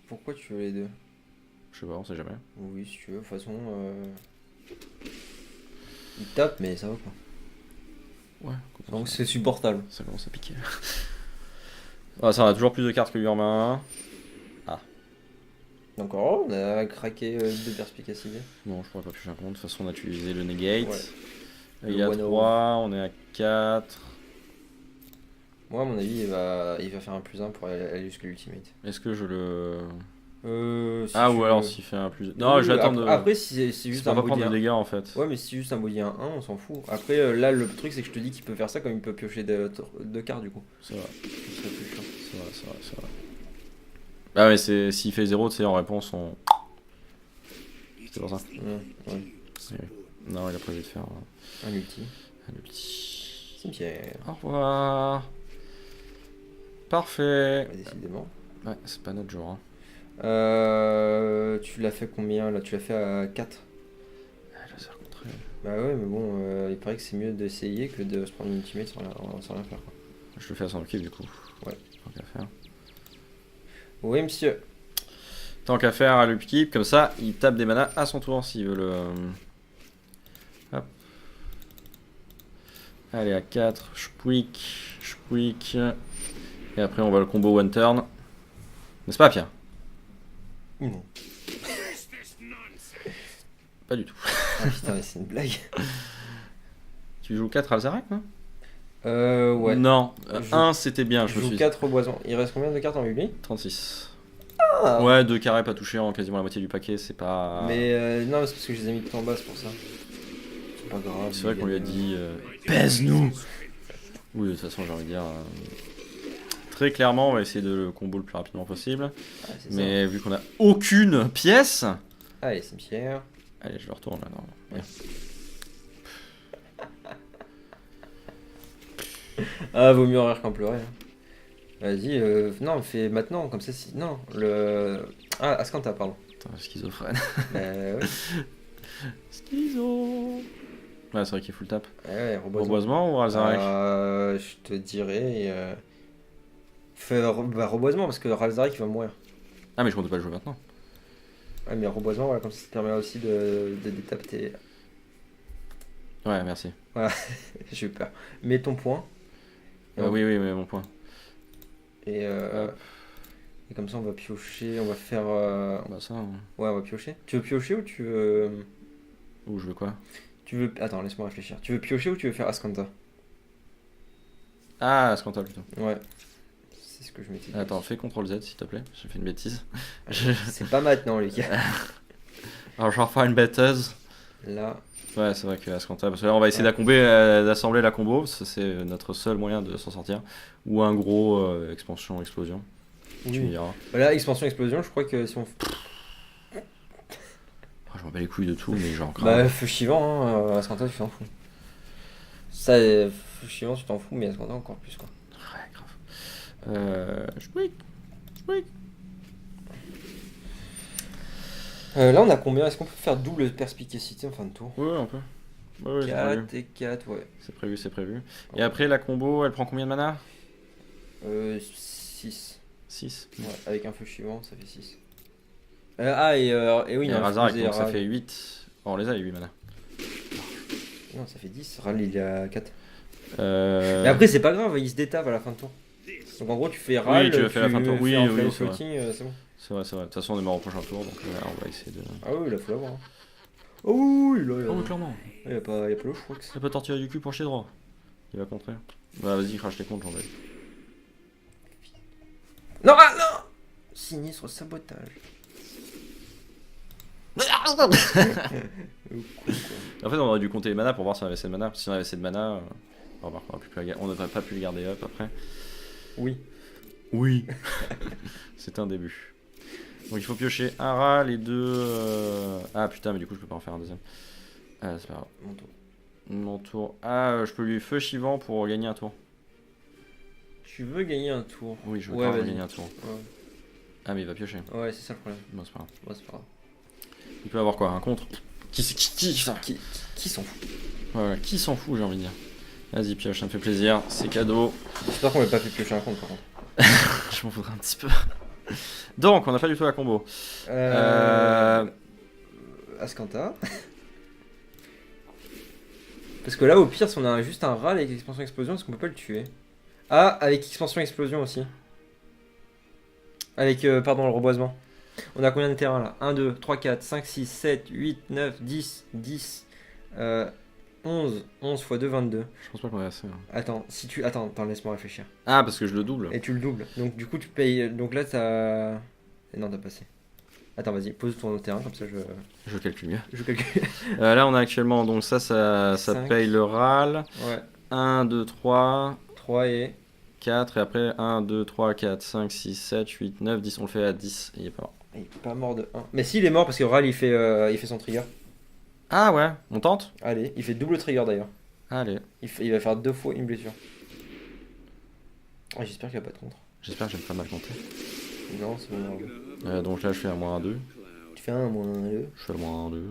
Pourquoi tu veux les deux? Je sais pas, on sait jamais. Oui, si tu veux. De toute façon, il tape, mais ça va quoi. Ouais, Donc c'est supportable. ça commence à piquer. Ah, ça, on a toujours plus de cartes que lui en main. Donc on a craqué deux perspicacité. Bon, je pourrais pas piocher un compte. De toute façon, on a utilisé le negate. Ouais. Il est à Le 3, on est à 4. Moi, à mon avis, il va faire un +1 pour aller jusqu'à l'ultimate. Est-ce que je le. Si Ah, tu ou alors veux. s'il fait un plus. Non, Oui, je vais attendre. Après, si c'est C'est juste pour un pas body prendre de 1. dégâts en fait. Ouais, mais si c'est juste un body 1-1, on s'en fout. Après, là, le truc, c'est que je te dis qu'il peut faire ça comme il peut piocher deux cartes du coup. Ça va, Ce serait plus chiant. ça va, ça va, ça va. Ah, mais c'est s'il fait 0, tu sais, en réponse, on. C'est pour ça. Ouais. Non, il a prévu de faire Un ulti. un petit. Cimetière. Au revoir. Parfait. Ouais, décidément. Ouais, c'est pas notre jour. Hein. Tu l'as fait combien là? Tu l'as fait à 4? Ah, là, c'est rencontré. Bah ouais, mais bon, il paraît que c'est mieux d'essayer que de se prendre une ultimate sans rien faire. Quoi. Je le fais à son équipe du coup. Ouais. Tant qu'à faire. Oui, monsieur. Tant qu'à faire à l'upkeep, comme ça, il tape des manas à son tour s'il veut le. Hop. Allez, à 4, Shpwick. Et après, on va le combo one turn. N'est-ce pas, Pierre? Non. Pas du tout. Ah putain, mais c'est une blague. Tu joues 4 Alzarek, non? Ouais. Non, Je 1 c'était bien, Je je me joue suis 4 reboisons. Il reste combien de cartes en public? 36. Ah. Ouais, 2 carrés pas touchés en quasiment la moitié du paquet, c'est pas. Mais non, c'est parce que je les ai mis tout en bas, c'est pour ça. C'est pas grave. C'est vrai qu'on lui a dit pèse-nous. Oui, de toute façon, j'ai envie de dire. Très clairement, on va essayer de le combo le plus rapidement possible. Ah, c'est Mais vu qu'on a aucune pièce. ça. Allez, cimetière. Allez, je le retourne là. Non. Ouais. Ah, vaut mieux en rire qu'en pleurer. Hein. Vas-y, non, fais maintenant, comme ça, si. Non, le. Ah, Ascanta, pardon. Putain, schizophrène. Ouais. Schizo. Ouais, c'est vrai qu'il est full tap. Ouais, reboisement. Reboisement ou Alzarek? Je te dirais. Reboisement, parce que Ralzarek il va mourir. Ah, mais je compte pas le jouer maintenant. Ouais, mais reboisement, voilà, comme ça, ça te permet aussi de détaper tes. Ouais, merci. J'ai eu peur. Mets ton point. Oui, mais mon point. Et, Hop. et comme ça, on va piocher. On va faire. Bah, ça. Hein. Ouais, on va piocher. Tu veux piocher ou tu veux. Ou je veux quoi? Tu veux. Attends, laisse-moi réfléchir. Tu veux piocher ou tu veux faire Ascanta? Ah, Scanta plutôt. Ouais. C'est ce que je m'étais dit. Attends, fais CTRL Z s'il te plaît. J'ai fait une bêtise. C'est pas maintenant, les gars. Alors, je vais refaire une bêtise. Là. Ouais, c'est vrai que Ascanta, parce que là, on va essayer d'assembler la combo. Ça, c'est notre seul moyen de s'en sortir. Ou un gros expansion, explosion. Tu me Oui. diras. Là, expansion, explosion, je crois que si on. Ah, je m'en bats les couilles de tout, mais genre grave. Bah, feu chivant, hein, Ascanta, tu t'en fous. Ça, feu chivant, tu t'en fous, mais Ascanta, encore plus, quoi. Ouais, grave. Shpwick. Là, on a combien? Est-ce qu'on peut faire double perspicacité en fin de tour? Ouais, un peu. Ouais, c'est prévu. 4 et 4, ouais. C'est prévu. Et après, la combo, elle prend combien de mana? 6. 6. Ouais, avec un feu chivant, ça fait 6. Et oui, Et non, Razarek, faut poser donc ça Ral. fait 8. Oh, on les a les 8 mana. Non, ça fait 10. Ral, il est à 4. Euh... Mais après, c'est pas grave, il se détave à la fin de tour. Donc en gros, tu fais Ral, tu vas faire la fin de tour. Oui, fais un oui, flow c'est vrai. floating, c'est bon. C'est vrai. De toute façon, on est mort au prochain tour, donc on va essayer de. Ah oui, là, faut l'avoir. Hein. Oh oui, là, Oh, mais clairement. il y a pas l'eau, je crois que c'est. Ça peut tortiller du cul pour chier droit. Il va contrer. Bah, vas-y, crache les comptes, j'en vais. Non, ah, non Sinistre sabotage. En fait, on aurait dû compter les mana pour voir si on avait assez de mana. Si on avait assez de mana, on n'aurait pas pu le garder up après. Oui. Oui. C'est un début. Donc il faut piocher un rat, les deux. Ah putain, mais du coup, je peux pas en faire un deuxième. C'est pas grave. Mon tour. Mon tour. Ah, je peux lui feu chivant pour gagner un tour. Tu veux gagner un tour? Oui, je veux Ouais, quand même vas-y. gagner un tour. Ouais, Ah, mais il va piocher. ouais, c'est ça le problème. Bon, c'est pas grave. Ouais, c'est pas grave. Il peut avoir quoi? Un contre? Putain. Qui s'en fout? Voilà, qui s'en fout, j'ai envie de dire. Vas-y, pioche, ça me fait plaisir. C'est cadeau. J'espère qu'on m'ait pas fait piocher un compte par contre. Je m'en voudrais un petit peu. Donc, on n'a pas du tout la combo. Ascanta. Parce que là, au pire, si on a juste un râle avec expansion explosion, est-ce qu'on peut pas le tuer? Ah, avec expansion explosion aussi. Avec, pardon, le reboisement. On a combien de terrains là? 1, 2, 3, 4, 5, 6, 7, 8, 9, 10, 10, 11. 11 x 2, 22. Je pense pas qu'on ait assez. Hein. Attends, si tu... Attends, laisse-moi réfléchir. Ah, parce que je le double. Et tu le doubles. Donc du coup, tu payes... Donc là, t'as... Non, t'as passé. Attends, vas-y, pose ton terrain, comme ça Je calcule mieux. je calcule. Là, on a actuellement, donc ça Cinq. paye le râle. Ouais. 1, 2, 3, 3 et... 4, et après 1, 2, 3, 4, 5, 6, 7, 8, 9, 10. On le fait à 10. Il est pas mort. Il est pas mort de 1. Mais si, il est mort parce que Ral, il fait son trigger. Ah ouais, on tente? Allez, il fait double trigger d'ailleurs. Allez. Il va faire 2 fois une blessure. Ah, j'espère qu'il va pas de contre. J'espère que j'ai pas mal compté. Non, c'est bon. Donc là, je fais un moins 2. Tu fais 1, moins 2. Je fais le moins 2. De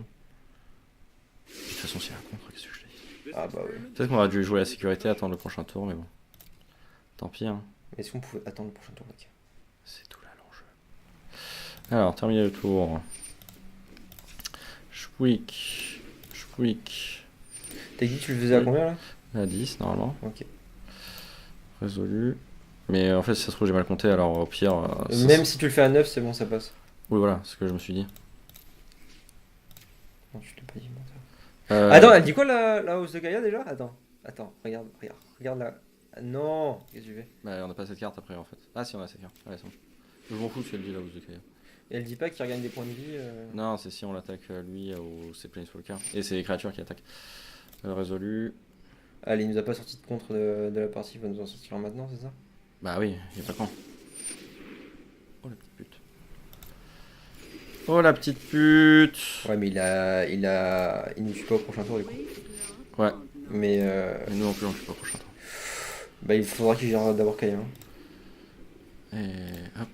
toute façon, s'il y a un contre, qu'est-ce que je te dis? Ah bah ouais. Peut-être qu'on aurait dû jouer la sécurité, attendre le prochain tour, mais bon. Tant pis, hein. Est-ce qu'on pouvait attendre le prochain tour, mec? C'est tout là l'enjeu. Alors, terminer le tour. Schwick. T'as dit que tu le faisais à combien là? À 10, normalement. Ok. Résolu. Mais en fait, si ça se trouve, j'ai mal compté, alors au pire. Même si tu le fais à 9, c'est bon, ça passe. Oui, voilà, c'est ce que je me suis dit. Non, je t'ai pas dit, menteur. Euh, Attends, elle dit quoi la hausse de Gaïa déjà? Attends, regarde là. Non, qu'est-ce que tu fais? Bah, on n'a pas cette carte après en fait. Ah, si, on a cette carte. Ouais, c'est bon. Je m'en fous si elle dit là où Zekaya. Et elle dit pas qu'il regagne des points de vie Non, c'est si on l'attaque lui ou c'est Planeswalker. Et c'est les créatures qui attaquent. Résolu. Allez, il nous a pas sorti de contre de la partie, il va nous en sortir maintenant, c'est ça? Bah oui, y a pas quand. Oh la petite pute. Oh la petite pute. Ouais, mais il nous tue pas au prochain tour du coup. Ouais. Mais Et nous non plus, on fait pas au prochain tour. bah, il faudra qu'il gère d'abord Kaya. Et hop.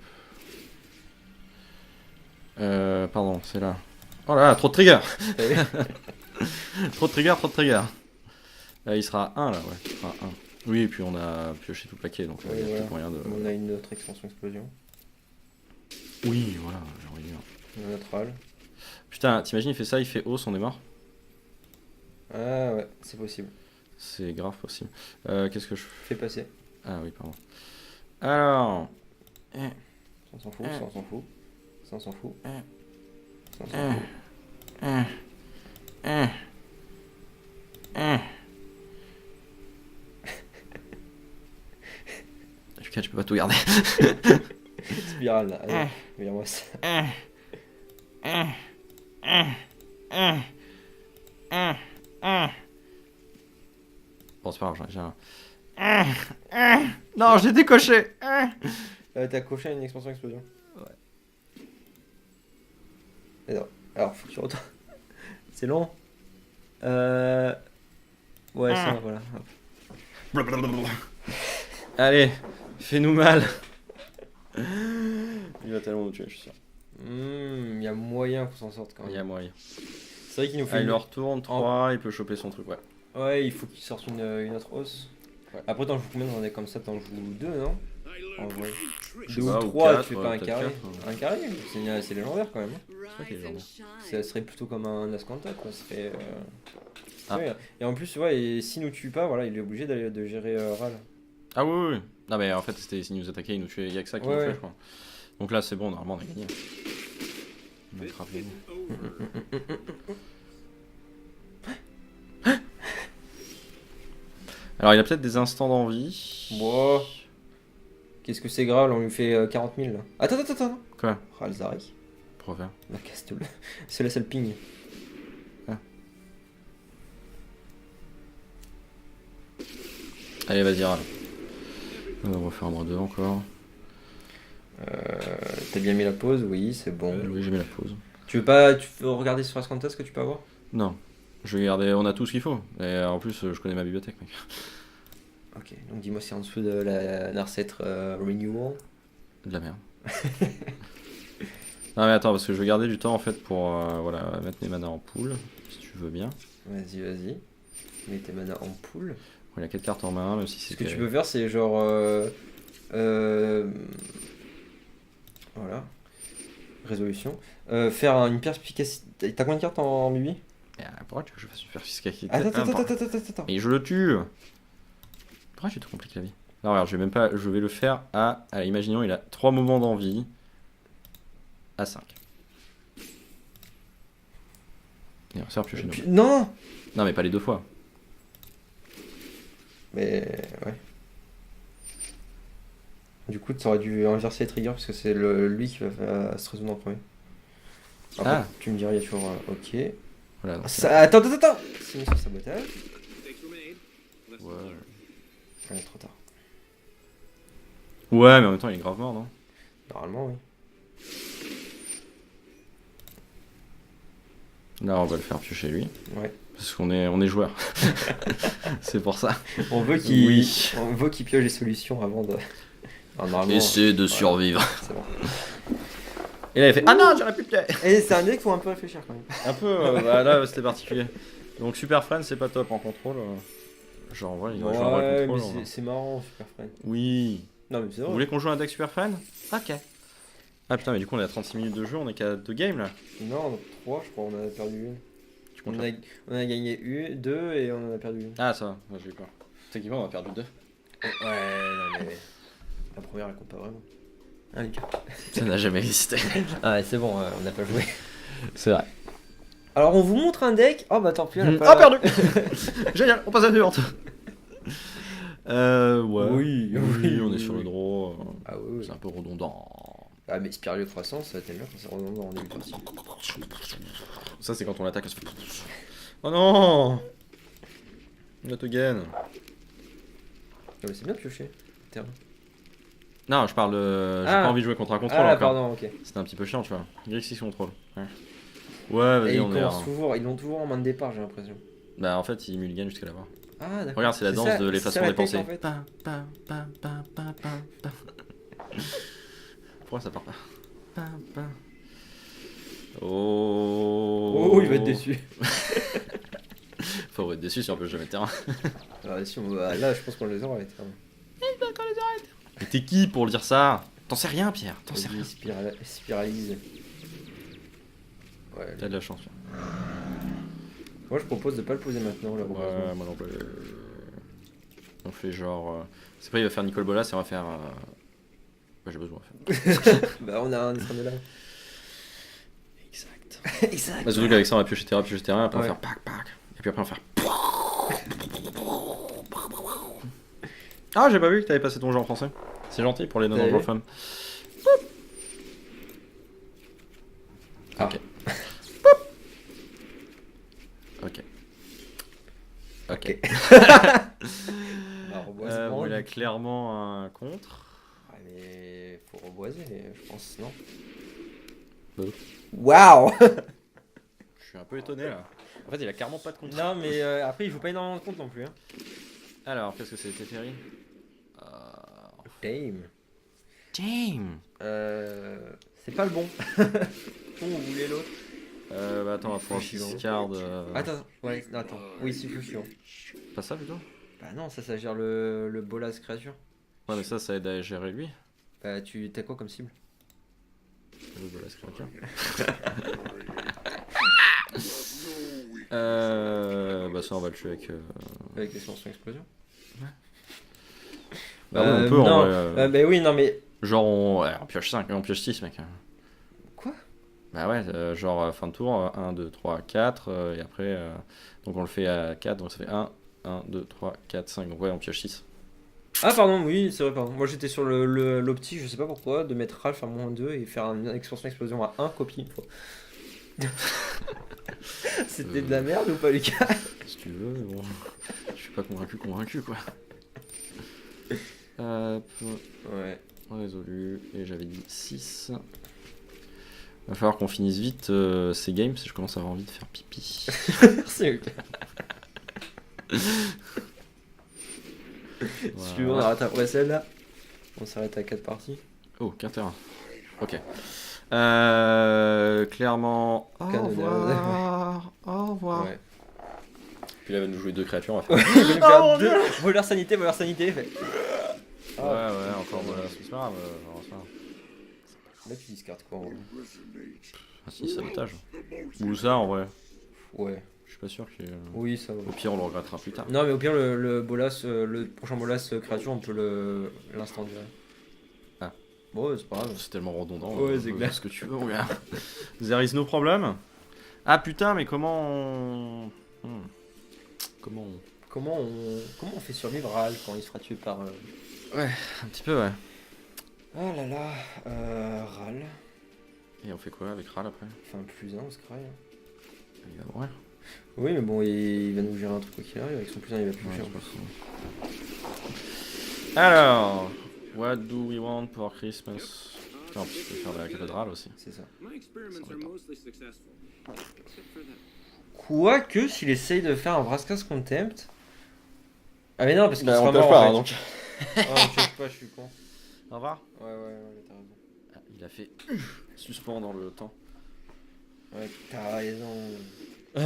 Pardon, c'est là. Oh là là, trop de trigger. Trop de trigger. Il sera 1 là, ouais. Il sera 1. Oui, et puis on a pioché tout le paquet, donc il y a voilà. peut-être moyen de. On a une autre extension explosion. Oui, voilà, j'ai envie de dire. On a notre râle. Putain, t'imagines, il fait ça, il fait hausse, on est mort. Ah ouais, c'est possible. C'est grave possible. Qu'est-ce que je fais? Fais passer. Ah oui, pardon. Alors. Ça on s'en fout, ça on s'en fout. Ça on s'en fout. Ça on s'en fout. Lucas, tu peux pas tout garder. Spirale là, allez, regarde-moi ça. Bon, c'est pas grave, j'ai un. Non, j'ai décoché. T'as coché une expansion explosion. Ouais. Alors, faut que tu retournes. C'est long. Ouais, ça, voilà. Hop. Allez, fais-nous mal. Il va tellement nous tuer, je suis sûr. Il y a moyen qu'on s'en sorte quand Il y même. a moyen. C'est vrai qu'il nous fait Ah, il une... leur retourne 3, il peut choper son truc, ouais. Ouais, il faut qu'il sorte une autre hausse. Ouais. Après, t'en joues combien dans des comme ça? T'en joues 2, non? En vrai. Je 2 sais ou pas, ou 3, quatre, tu fais ouais, pas un peut-être carré. quatre, ouais. Un carré, c'est légendaire quand même. C'est ça qui est légendaire. Ça serait plutôt comme un Ascanta, quoi. Ce serait, Ah. ouais. Et en plus, ouais, et s'il nous tue pas, voilà, il est obligé de gérer Ral. Ah oui, oui, oui. Non, mais en fait, c'était s'ils nous attaquaient, ils nous tuaient. Il y a que ça qui nous Ouais, fait, ouais. je crois. Donc là, c'est bon, normalement, on a gagné. On a grave gagné. Alors, il a peut-être des instants d'envie. Wow. Qu'est-ce que c'est grave, on lui fait 40 000 là. Attends. Quoi? Ral Zarek. Pour faire. La casse-le. C'est la seule ping. Allez, vas-y, râle. On va refaire un moins 2 encore. T'as bien mis la pause? Oui, c'est bon. Oui, j'ai mis la pause. Tu veux regarder sur Ascanta ce que tu peux avoir? Non. Je vais garder. On a tout ce qu'il faut. Et en plus, je connais ma bibliothèque, mec. Ok, donc dis-moi si en dessous de la Narset Renewal. De la merde. Ah mais attends, parce que je vais garder du temps en fait pour voilà, mettre mes manas en pool, si tu veux bien. Vas-y. Mets tes mana en pool. Il y a 4 cartes en main, même si Ce c'est... que tu peux faire, c'est genre. Voilà. Résolution. Faire une perspicacité. T'as combien de cartes en Bibi? Pourquoi tu veux que je fasse une perspicacité? Attends. Et je le tue. Pourquoi j'ai tout compliqué la vie? Non, regarde, je vais même pas... Je vais le faire à... Allez, imaginons, il a 3 moments d'envie. À 5. Et on sert piocher nous. Non. Non, mais pas les 2 fois. Mais ouais. Du coup, tu aurais dû inverser les triggers parce que c'est lui qui va se résoudre en premier. Après, Ah. tu me diras, il y a toujours. Ok. Voilà. donc, Attends. Sinon, c'est sabotage. ouais. Trop tard. Ouais, mais en même temps, il est grave mort, non? Normalement, oui. Là, on va le faire piocher lui. Ouais. Parce qu'on est joueur. C'est pour ça. On veut qu'il pioche les solutions avant de. Alors, normalement, Essayer de survivre. c'est bon. Et là, il fait ah non, j'aurais pu pied. Et c'est un deck qu'il faut un peu réfléchir quand même. Un peu, bah, là, c'était particulier. Donc, Super Friend, c'est pas top en contrôle. Genre, ouais, il va jouer un vrai Ouais, contrôle. mais c'est marrant, Super Friend. Oui. Non, mais c'est Vous vrai. voulez qu'on joue un deck Super Friend? Ok. Ah putain, mais du coup, on est à 36 minutes de jeu, on est qu'à 2 games là. Non, 3, je crois, on a perdu une. Tu comptes On a gagné une, 2 et on en a perdu une. Ah, ça va, ouais, j'ai eu peur. Techniquement, on a perdu 2. Ouais, non, mais. La première, elle compte pas vraiment. Ah, Lucas. Ça n'a jamais existé. Ah, ouais, c'est bon, on n'a pas joué. C'est vrai. Alors, on vous montre un deck. Oh, bah tant pis, on a Ah, pas. perdu. Génial, on passe à la suivante. Ouais. Oui, On est sur le draw. Ah, oui. C'est un peu redondant. Ah, mais Spirale de croissance, ça t'aime bien quand c'est redondant en début de partie. Ça, c'est quand on attaque. Oh non. Not again. Non, mais c'est bien de piocher. Terme. Non, je parle de. J'ai Ah. pas envie de jouer contre un contrôle Ah, encore. pardon, ok. C'était un petit peu chiant, tu vois. Grixis contrôle. Ouais, Et vas-y, ils on est. commencent toujours, ils l'ont toujours en main de départ, j'ai l'impression. Bah, en fait, il mulligan jusqu'à là-bas. Ah, d'accord. Regarde, c'est la danse ça- de c'est l'effacement ça, des la tech, pensées. en fait. Pourquoi ça part pas? Oh. Oh, il va être déçu. Faut être déçu si on peut jamais de terrain. Alors, si on va- Là, je pense qu'on les aura, les termes. Mais t'es qui pour dire ça? T'en sais rien, Pierre. T'en sais rien. Spiralise. Ouais. T'as de la chance, Pierre. Moi, je propose de pas le poser maintenant, là. Ouais, moi non plus. On fait genre. C'est pas, il va faire Nicole Bolas et on va faire. Bah, j'ai besoin de faire. Bah, on a un dessin de là. Exact. Exact. Bah, surtout qu'avec ça, on va piocher terrain, après on va Ouais. faire pac. Et puis après, on va faire. Ah, j'ai pas vu que t'avais passé ton jeu en français. C'est gentil pour les T'avais vu non-anglophones. Ah. Ok. Ok. Ok. Bah, reboisement. Bon, il a clairement un contre. Ouais, mais faut reboiser, je pense, non? Bah. Waouh. Je suis un peu étonné là. En fait, il a clairement pas de contre. Non, mais après, il faut pas énormément de compte non plus. Hein. Alors, qu'est-ce que c'est, Teferi? Dame. James. C'est pas le bon. Vous voulez l'autre? Bah attends, on va pouvoir Fusion. discard. Attends, ouais, non, attends. Oui, c'est fusion. Pas ça plutôt? Bah non, ça gère le bolas créature. Ouais, mais ça aide à gérer lui. Bah, t'as quoi comme cible? Le Bolas créature. Bah ça, on va le tuer avec. Avec l'expansion explosion? Bah ouais, on peut non. en vrai. Bah oui, non, mais. Genre on pioche 5, on pioche 6 mec. Quoi? Bah ouais, genre fin de tour, 1, 2, 3, 4, et après, donc on le fait à 4, donc ça fait 1, 2, 3, 4, 5, donc ouais, on pioche 6. Ah, pardon, oui, c'est vrai, pardon. Moi j'étais sur l'opti, je sais pas pourquoi, de mettre Ralph à -2 et faire une expansion explosion à 1 copie une fois. C'était de la merde ou pas, Lucas? Si tu veux, mais bon, je suis pas convaincu quoi. Hop, Ouais. résolu, et j'avais dit 6. Va falloir qu'on finisse vite ces games, parce que je commence à avoir envie de faire pipi. Merci, Lucas. Si tu veux, on arrête après celle-là. On s'arrête à 4 parties. Oh, qu'un terrain. Ok. Clairement. Au Canonade. revoir. Au revoir. Ouais. Puis là, il va nous jouer 2 créatures, on va faire. Il va nous faire mon deux. Voleur sanité, voleur sanité. Fait. Ouais, ouais, encore voilà, c'est pas grave. C'est pas grave. Là, tu discardes quoi en vrai? Ah si, sabotage. Ou ça en vrai. Ouais. Je suis pas sûr que. Oui, ça va. Au pire, on le regrettera plus tard. Non, mais au pire, le bolas, le prochain bolas créature, on peut l'instant direct. Ah. Bon, ouais, c'est pas grave. C'est tellement redondant. Ouais, on c'est peut clair. faire ce que tu veux, regarde. There is no problem. Ah putain, mais comment on. Comment on. Comment on fait survivre Ral quand il sera tué par. Ouais, un petit peu, ouais. Ah là là, Ral. Et on fait quoi avec Ral après? Enfin, plus un, on se craille. Il va mourir. Oui, mais bon, il va nous gérer un truc quoi qu'il arrive. Avec son plus un, il va plus Ouais, gérer. c'est pas ça. Alors, what do we want for Christmas? Putain, en plus, je peux faire la cathédrale aussi. C'est ça. My experiments are mostly successful, except for that. Quoique, s'il essaye de faire un Vraskas Contempt. Ah, mais non, parce qu'il Bah, sera on peut mort pas, en hein, fait. donc. Oh, je sais pas, je suis con. Au revoir. Ouais, t'as raison. Ah, il a fait suspend dans le temps. Ouais, t'as raison. C'est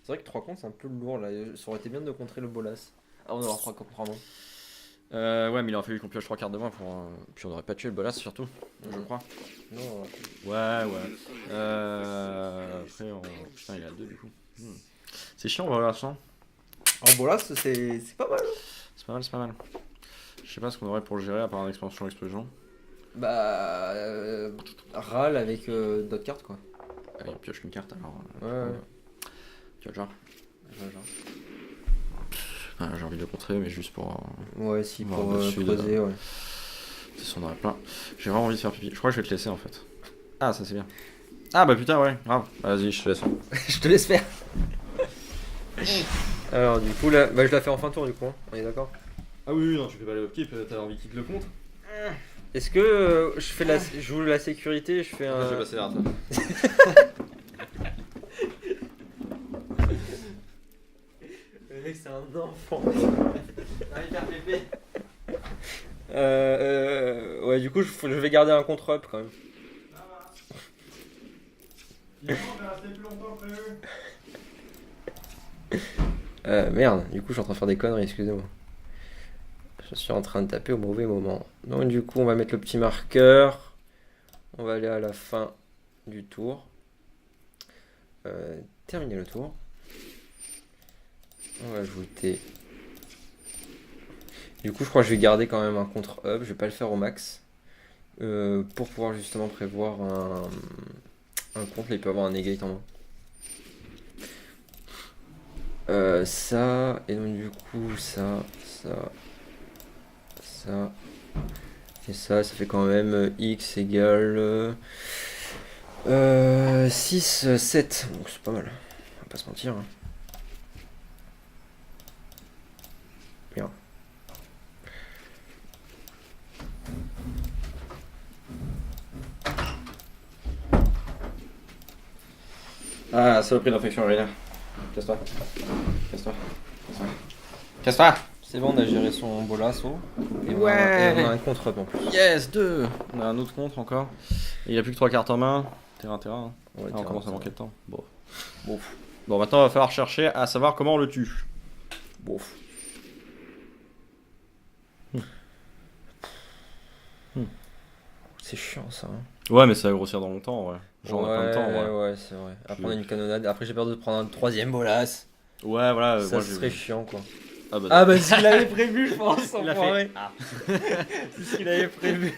vrai que 3 comptes, c'est un peu lourd là. Ça aurait été bien de contrer le bolas. Ah, on aura 3 comptes vraiment. Ouais, mais il aurait fallu qu'on pioche 3 cartes de moins pour. Puis on aurait pas tué le bolas surtout, je crois. Non, Ouais. Après, putain, il est à 2 du coup. C'est chiant, on va voir ça. en bolas, c'est pas mal. C'est pas mal. Je sais pas ce qu'on aurait pour le gérer à part une expansion explosion. Bah. Ral avec d'autres cartes quoi. Allez, on pioche une carte alors. Ouais. Tu vois, genre. Genre. J'ai envie de le contrer, mais juste pour. Ouais, si, Voir pour dessus, creuser, ouais. C'est son aurait plein. J'ai vraiment envie de faire pipi. Je crois que je vais te laisser en fait. Ah, ça c'est bien. Ah bah putain, ouais, grave. Vas-y, je te laisse. Je te laisse faire. Alors, du coup, là, bah, je la fais en fin de tour, du coup, hein. On est d'accord? Ah oui, non, tu fais pas le upkeep, t'as envie qu'il te le compte. Est-ce que je joue la sécurité, je fais un. Je vais passer vers toi. Le mec, c'est un enfant. Un hyper pépé. Ouais, du coup, je vais garder un contre-up quand même. Merde, du coup, je suis en train de faire des conneries, excusez-moi. Je suis en train de taper au mauvais moment. Donc, du coup, on va mettre le petit marqueur. On va aller à la fin du tour. Terminer le tour. On va ajouter. Du coup, je crois que je vais garder quand même un contre-up. Je vais pas le faire au max. Pour pouvoir justement prévoir un contre. Là, il peut avoir un negate en main. Ça. Et donc, du coup, ça. Et ça fait quand même x égale 6, 7. Donc, c'est pas mal. On va pas se mentir. Hein. Bien. Ah, saloperie d'infection urinaire. Casse-toi. Casse-toi. C'est bon, on a géré son bolasso. Et Ouais. on a un contre-up en plus. Yes, 2. On a un autre contre encore. Et il a plus que 3 cartes en main. Terrain. Hein. Ouais, Ah, on commence à manquer manquer. de temps. Bon. Bon, maintenant, il va falloir chercher à savoir comment on le tue. Bof. C'est chiant ça. Hein. Ouais, mais ça va grossir dans longtemps, ouais. Genre, on a plein de temps, ouais. Ouais, c'est vrai. Après, on a une canonnade. Après, j'ai peur de prendre un troisième bolas. Ouais, voilà. Ça moi, serait chiant quoi. Ah bah, Ah bah, s'il avait prévu, je pense. il a enfoiré. fait. Ah. C'est ce qu'il avait prévu.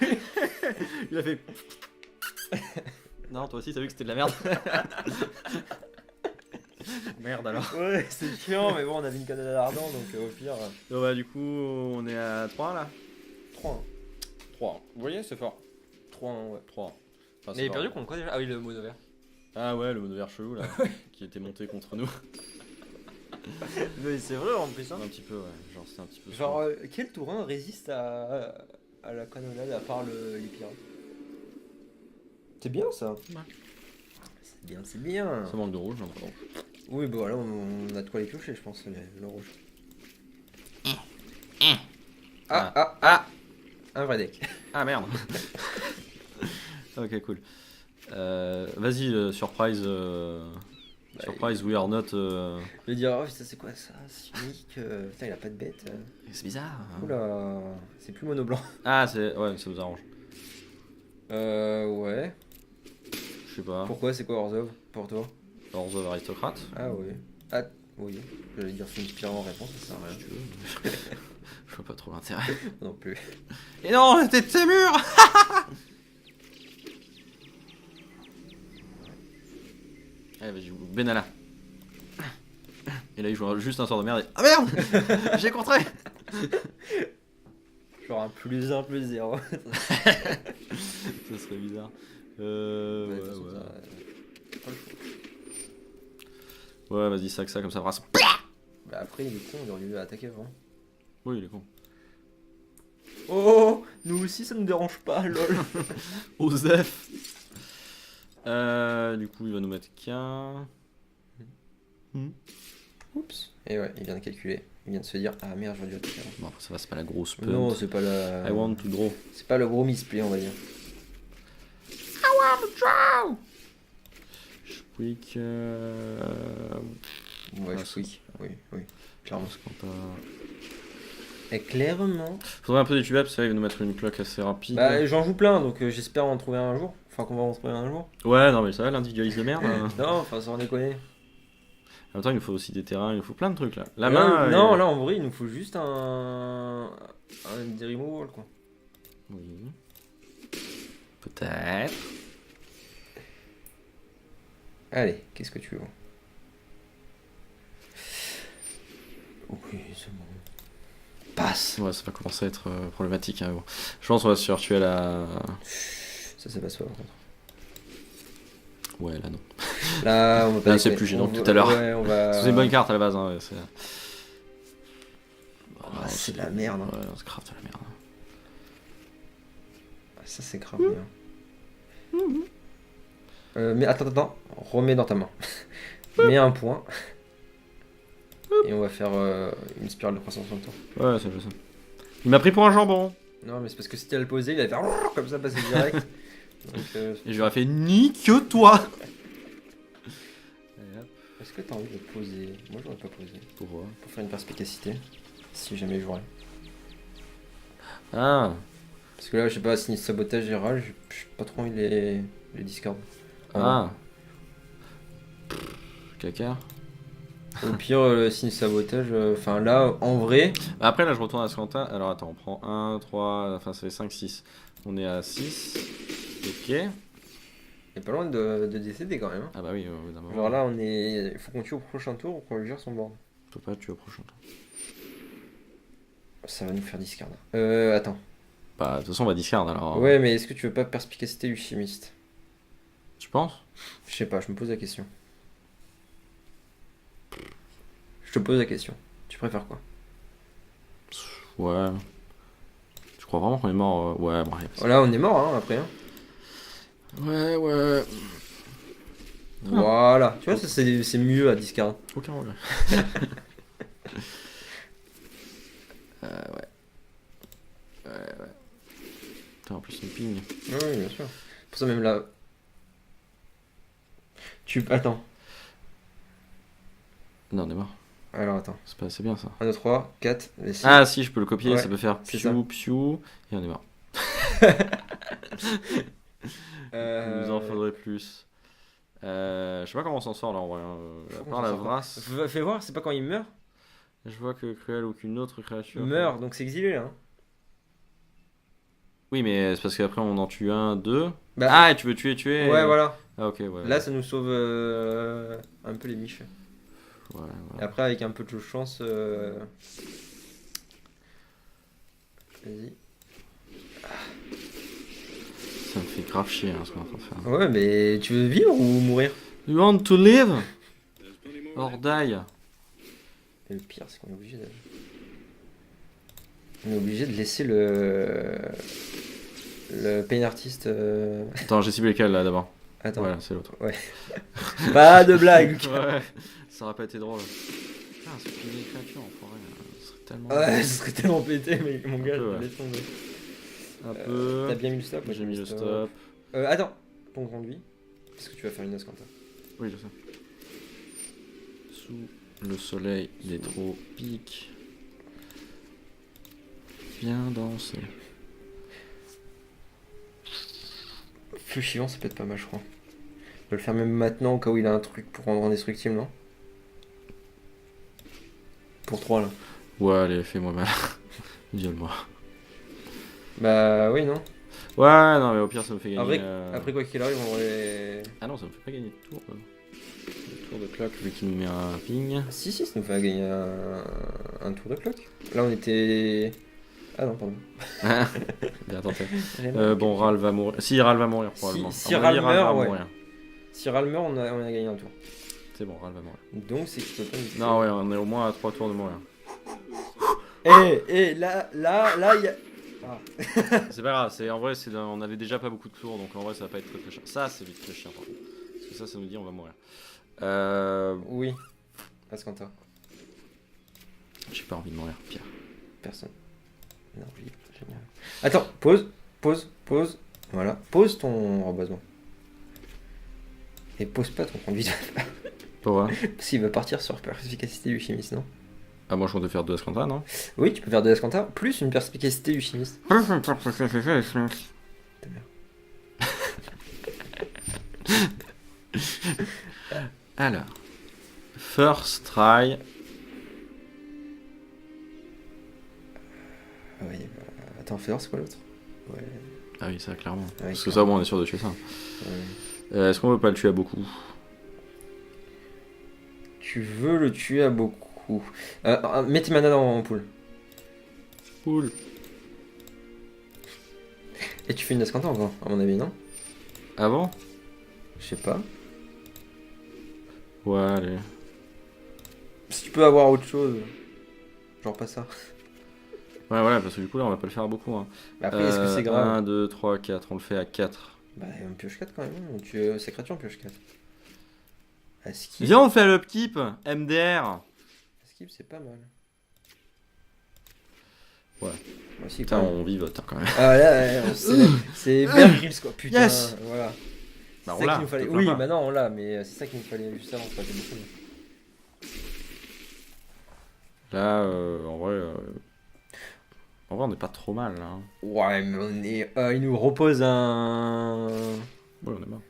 Il a fait. Non, toi aussi, t'as vu que c'était de la merde. Merde alors. Ouais, c'est chiant, mais bon, on avait une canonnade ardente donc au pire. Donc, bah, du coup, on est à 3 là. 3. 3. Vous voyez, c'est fort. 3, ouais. 3. Enfin, Mais c'est il est fort. perdu contre quoi déjà? Ah oui, le mono vert. Ah ouais, le mono vert chelou là, qui était monté contre nous. Mais c'est vrai en plus. Hein. Un petit peu, ouais. Genre, c'était un petit peu. Genre, quel tourin résiste à la canonnade à part les pirates? C'est bien ça. C'est bien, c'est bien. Ça manque de rouge, non, pardon. Oui, bah voilà, on a de quoi les piocher, je pense, le rouge. Ah. Un vrai deck. Ah merde. Ok, cool. Vas-y, surprise. Surprise, we are not. Je vais dire, oh, ça c'est quoi ça? C'est unique. Putain, il a pas de bête. C'est bizarre. Hein. Oula, c'est plus mono blanc. Ah, c'est. Ouais, ça nous arrange. Ouais. Je sais pas. Pourquoi? C'est quoi Orzhov pour toi? Lords of Aristocrate. Ah oui. Ah oui. J'allais dire c'est inspirant en réponse, ça sert à rien. Si tu veux. Je vois pas trop l'intérêt. Non plus. Et non, c'était de ces murs. Allez, vas-y, Benalla. Et là, il joue juste un sort de merde et... Ah merde. J'ai contré. Genre un +1, +0. Ça serait bizarre. Ouais, de toute façon, Ouais. pas le choix. Ouais, vas-y, sac ça, comme ça, brasse. Bah après, il est con, il aurait dû attaquer avant. Oui, il est con. Oh, nous aussi, ça nous dérange pas, lol. Osef. Du coup, il va nous mettre qu'un. Oups. Et ouais, il vient de calculer. Il vient de se dire, ah merde, j'aurais dû attaquer avant. Bon, après, ça va, c'est pas la grosse punt. Non, c'est pas la. I want to draw. C'est pas le gros misplay, on va dire. Quick. Ouais, Ah, je quick. Oui, clairement. Parce qu'on t'a- Et clairement. Faudrait un peu d'étudier parce qu'il va nous mettre une cloque assez rapide. Bah, j'en joue plein, donc j'espère en trouver un jour. Enfin, qu'on va en trouver un jour. Ouais, non, mais ça va, l'individualiste de merde. Hein. Non, enfin, sans déconner. En même temps, il nous faut aussi des terrains, il nous faut plein de trucs là. La Ouais, main. non, là, en vrai, il nous faut juste un des removal, quoi. Oui. Peut-être. Allez, qu'est-ce que tu veux? Oui, c'est bon. Passe. Ouais, ça va commencer à être problématique. Hein, bon. Je pense qu'on va se faire tuer à la. Ça passe pas, par contre. Ouais, là non. Là, on va pas. Là, c'est déconner. plus gênant On que va- tout à l'heure. Ouais, on va. C'est une bonne carte à la base. Hein, ouais, c'est... Ah, c'est de la merde. Hein. Ouais, c'est grave de la merde. Ah, ça, c'est grave bien. Mais attends. Remets dans ta main. Mets un point. Et on va faire une spirale de croissance en même temps. Ouais, c'est ça. Il m'a pris pour un jambon. Non, mais c'est parce que si t'allais le poser, il allait faire comme ça, passer direct. Donc, Et j'aurais fait nique-toi. est-ce que t'as envie de le poser? Moi, j'aurais pas posé. Pourquoi? Pour faire une perspicacité. Si jamais je jouerais. Ah. Parce que là, je sais pas, sinistre sabotage et rage, j'ai pas trop envie de les discard. Ah. Caca. Au pire, le sinistre sabotage, enfin là, en vrai. Après, là, je retourne à ce Quentin. Alors, attends, on prend 1, 3, enfin, ça fait 5, 6. On est à 6. Ok. Il est pas loin de décéder quand même. Hein. Ah, bah oui, évidemment. Genre là, il faut qu'on tue au prochain tour ou qu'on lui gère son board. Je peux pas tuer au prochain tour. Ça va nous faire discard. Attends. Bah, de toute façon, on va discard alors. Ouais, mais est-ce que tu veux pas perspicacité du chimiste? Tu penses? Je sais pas, je me pose la question. Je te pose la question. Tu préfères quoi? Ouais. Je crois vraiment qu'on est mort. Ouais, bref. Voilà, on est mort hein, après. Hein. Ouais. Voilà. Tu vois, ça c'est mieux à discard. Aucun regret. Ouais. Putain, en plus, une ping. Oui, bien sûr. Pour ça, même là. Attends. Non, on est mort. Alors, attends. C'est bien ça. 1, 2, 3, 4. Et 6. Ah, si, je peux le copier. Ouais, Ça peut faire c'est piou, et on est mort. Il nous en faudrait plus. Je sais pas comment on s'en sort là en vrai. À part la vrasse. Fais voir, c'est pas quand il meurt? Je vois que Cruel ou aucune autre créature. Il meurt, donc c'est exilé là. Hein. Oui, mais c'est parce qu'après on en tue un, deux. Bah, Ah, et tu veux tuer. ouais, voilà. Ah, ok, ouais. Là, ça nous sauve un peu les miches. Ouais. Et après, avec un peu de chance. Vas-y. Ça me fait grave chier hein, ce qu'on est en train de faire. Ouais, mais tu veux vivre ou mourir? You want to live There's plenty more. or die? Et le pire, c'est qu'on est obligé de. On est obligé de laisser le pain artist. Attends, j'ai ciblé lequel là d'abord? Attends. Voilà, c'est l'autre. Pas de blague. Ouais, ça aurait pas été drôle. Putain, c'est une créature en forêt. Ce serait tellement. Ouais, ce serait tellement pété, mais mon gars, peu, je ouais. laisse tomber. Un peu. T'as bien mis le stop? J'ai mis le stop. Attends, ton conduit. Qu'est-ce que tu vas faire une Ascanta? Oui, je sais. Sous le soleil des tropiques. Bien danser. Feu chiant, ça peut être pas mal, je crois. Je vais le faire même maintenant au cas où il a un truc pour rendre indestructible, non? Pour 3 là. Ouais, allez, fais-moi mal. Viole-moi. Bah oui, non? Ouais, non, mais au pire, ça me fait gagner. Après quoi qu'il arrive, on aurait. Ah non, ça me fait pas gagner de tour. Le tour de clock, vu qu'il nous met un ping. Si, ça nous fait gagner un tour de clock. Là, on était. Ah non, pardon. Bien tenté. Bon, Ral va mourir. Si, Ral va mourir, probablement. Si À mon avis, Ral meurt, va ouais. mourir. Si Ral meurt, on a gagné un tour. C'est bon, Ral va mourir. Donc, c'est que tu peux pas nous. Non, ouais, on est au moins à 3 tours de mourir. Là, il y a. Ah. C'est pas grave, en vrai, on avait déjà pas beaucoup de tours, donc en vrai, ça va pas être très très chiant. Ça, c'est vite très chiant, par contre. Parce que ça nous dit on va mourir. Oui. Ascanta. J'ai pas envie de mourir, Pierre. Personne. Non, oui, génial. Attends, pause. Voilà. Pose ton rebassement. Et pose pas ton conduit. Pourquoi? Parce qu'il va partir sur perspicacité du chimiste, non? Ah, moi je comptais faire 2 Ascanta, non? Oui, tu peux faire de l'Ascanta plus une perspicacité du chimiste. Alors, first try. Ah oui, attends, Fedor, c'est quoi l'autre? Ouais. Ah oui, ça, clairement. Ouais, Parce que ça, bon, on est sûr de tuer ça. Ouais. Est-ce qu'on veut pas le tuer à beaucoup? Tu veux le tuer à beaucoup. Mets tes manas en poule. Cool. Et tu fais une Ascanta encore, à mon avis, non? Avant? Je sais pas. Ouais, allez. Si tu peux avoir autre chose. Genre pas ça. Ouais, voilà, parce que du coup, là, on va pas le faire à beaucoup. Hein. Mais après, est-ce que c'est grave? 1, 2, 3, 4. On le fait à 4. Bah, on pioche 4 quand même. Sacration, on pioche 4. À skip. Viens, on fait le keep MDR. À skip, c'est pas mal. Ouais. Moi aussi, Putain, quand même. on vivote hein, quand même. Ah là, c'est Bear Grylls quoi. Putain, Yes. voilà. Bah, C'est on ça l'a, qu'il nous fallait. pourquoi Oui, pas. maintenant on l'a, mais c'est ça qu'il nous fallait juste avant. Ça aurait été beaucoup mieux. Là, en vrai, on est pas trop mal là. Hein. Ouais, mais on est. Il nous repose un. Ouais, on est mal.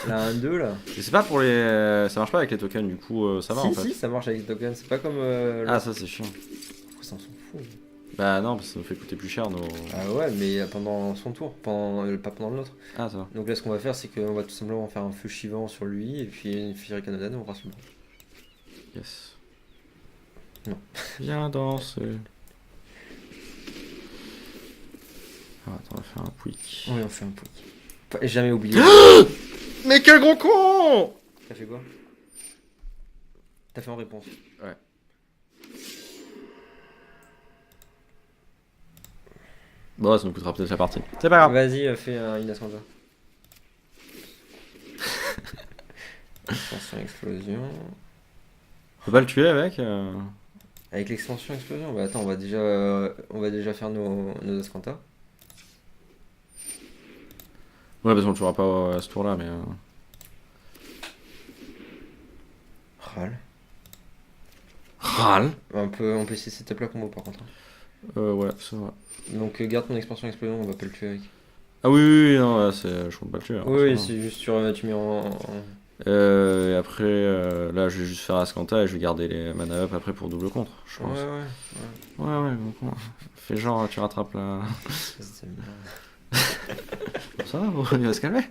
Là, un 2 là. Et c'est pas pour les. Ça marche pas avec les tokens, du coup, ça va si, en fait. Si, ça marche avec les tokens. C'est pas comme. Ah, ça c'est chiant. Ça, on s'en fout. Bah non, parce que ça nous fait coûter plus cher nos. Ah ouais, mais pendant son tour, pas pendant l'autre. Ah, ça va. Donc là, ce qu'on va faire, c'est qu'on va tout simplement faire un feu chivant sur lui et puis une Fury Canonade et on brasse le bras. Yes. Non. Viens danser. Ah, attends, on va faire un pouic. Oui, on fait un pouic. Faut jamais oublier. Mais quel gros con! T'as fait quoi? T'as fait en réponse. Ouais. Bon, ça nous coûtera peut-être la partie. C'est pas grave. Vas-y, fais une Ascanta. Extension explosion. On peut pas le tuer avec Avec l'extension explosion, bah attends, on va déjà faire nos Ascanta. Ouais, parce qu'on le tuera pas à ce tour-là, mais. Râle. Râle. On peut essayer cette là combo par contre. Ouais, c'est vrai. Donc garde ton expansion explosion, on va pas le tuer avec. Ah oui, non, là, je compte pas le tuer. hein, Oui, ça va. c'est juste tu mets en. Et après, là, je vais juste faire Ascanta et je vais garder les mana up après pour double contre, je pense. Ouais, bon, fais genre, tu rattrapes la. C'est bien. Bon, ça va, il va se calmer.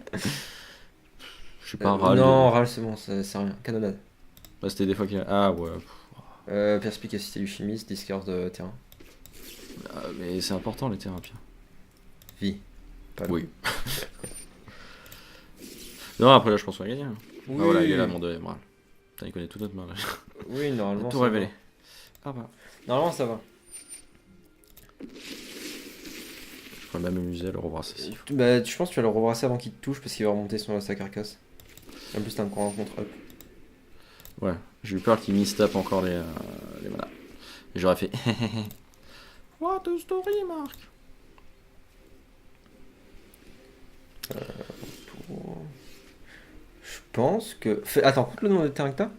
Je suis pas un râle. Non, râle c'est bon, c'est rien. Canonnade. Là, c'était des fois qu'il. Ah ouais. Perspicacité du chimiste, discard de terrain. Mais c'est important les thérapies. Vie. Pas Oui. Non, après là, je pense qu'on va gagner. Hein. Oui. Ah voilà, il est là, mon deuxième râle. Putain, il connaît toute notre main là. Oui, normalement. Tout ça révélé. va. Ah bah. Normalement, ça va. Je pourrais même m'amuser à le rebrasser s'il faut. Bah, je pense que tu vas le rebrasser avant qu'il te touche parce qu'il va remonter sa carcasse. En plus, t'as encore un contre-up. Ouais, j'ai eu peur qu'il mistape encore les manas. Et j'aurais fait. What a story, Marc. Je pense que. Attends, compte le nombre de terrains que t'as.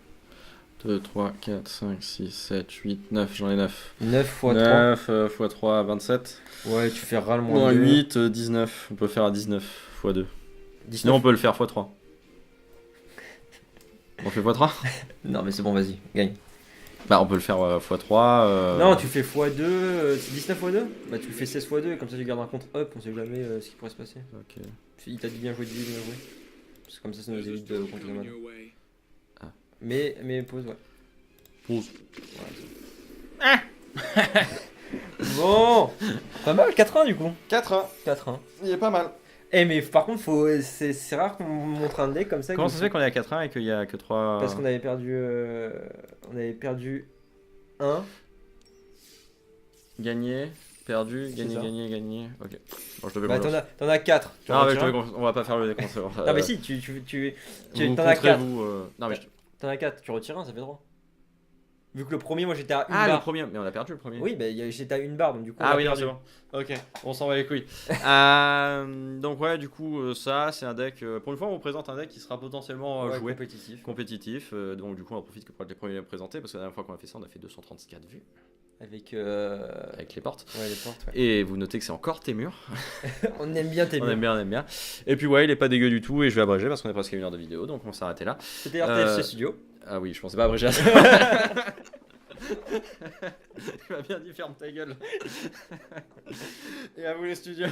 2, 3, 4, 5, 6, 7, 8, 9, j'en ai 9. 9 x 3. 9 x 3, 27. Ouais, tu fais ras le Non, moins 2. 8, 19. On peut faire à 19 x 2. 19. Sinon, on peut le faire x 3. On fait x 3. Non, mais c'est bon, vas-y, gagne. Bah, on peut le faire x 3. Non, tu fais x2. C'est 19 x 2. Bah, tu fais 16 x 2 et comme ça, tu gardes un compte up. On sait jamais ce qui pourrait se passer. Ok. Il t'a dit bien joué, bien joué. Parce que comme ça nous évite de compter les Coming mana. your way. Mais pause, ouais. Pause. Bon, pas mal, 4-1 du coup. 4-1. 4-1. Il est pas mal. Eh, mais par contre, c'est rare qu'on montre un deck comme ça. Comment ça se fait qu'on est à 4-1 et qu'il y a que 3. Parce qu'on avait perdu. On avait perdu 1. Gagné, perdu, gagné, ça. gagné. Ok. Bon, je devais Bah, le t'en as 4. Non, mais on va pas faire le décompte. Non, mais si, vous t'en as 4. vous. Non, mais T'en as 4, tu retires un, ça fait 3. Vu que le premier, moi j'étais à une Ah, barre. le premier, mais on a perdu le premier. Oui, bah j'étais à une barre, donc du coup. on Ah a oui, non, perdu. c'est bon. Ok, on s'en va les couilles. Donc ouais, du coup, ça, c'est un deck. Pour une fois, on vous présente un deck qui sera potentiellement Ouais, joué. compétitif. Compétitif. Donc du coup, on en profite que pour être les premiers à le présenter parce que la dernière fois qu'on a fait ça, on a fait 234 vues Avec. avec les portes. Ouais, les portes, ouais. Et vous notez que c'est encore Témur. On aime bien tes On aime bien, on aime bien. Et puis ouais, il est pas dégueu du tout et je vais abréger parce qu'on est presque à 1 heure de vidéo, donc on va s'arrêter là. C'était RTFC Studio. Ah oui, je pensais pas abréger à ça. Tu m'as bien dit ferme ta gueule. Et à vous les studios.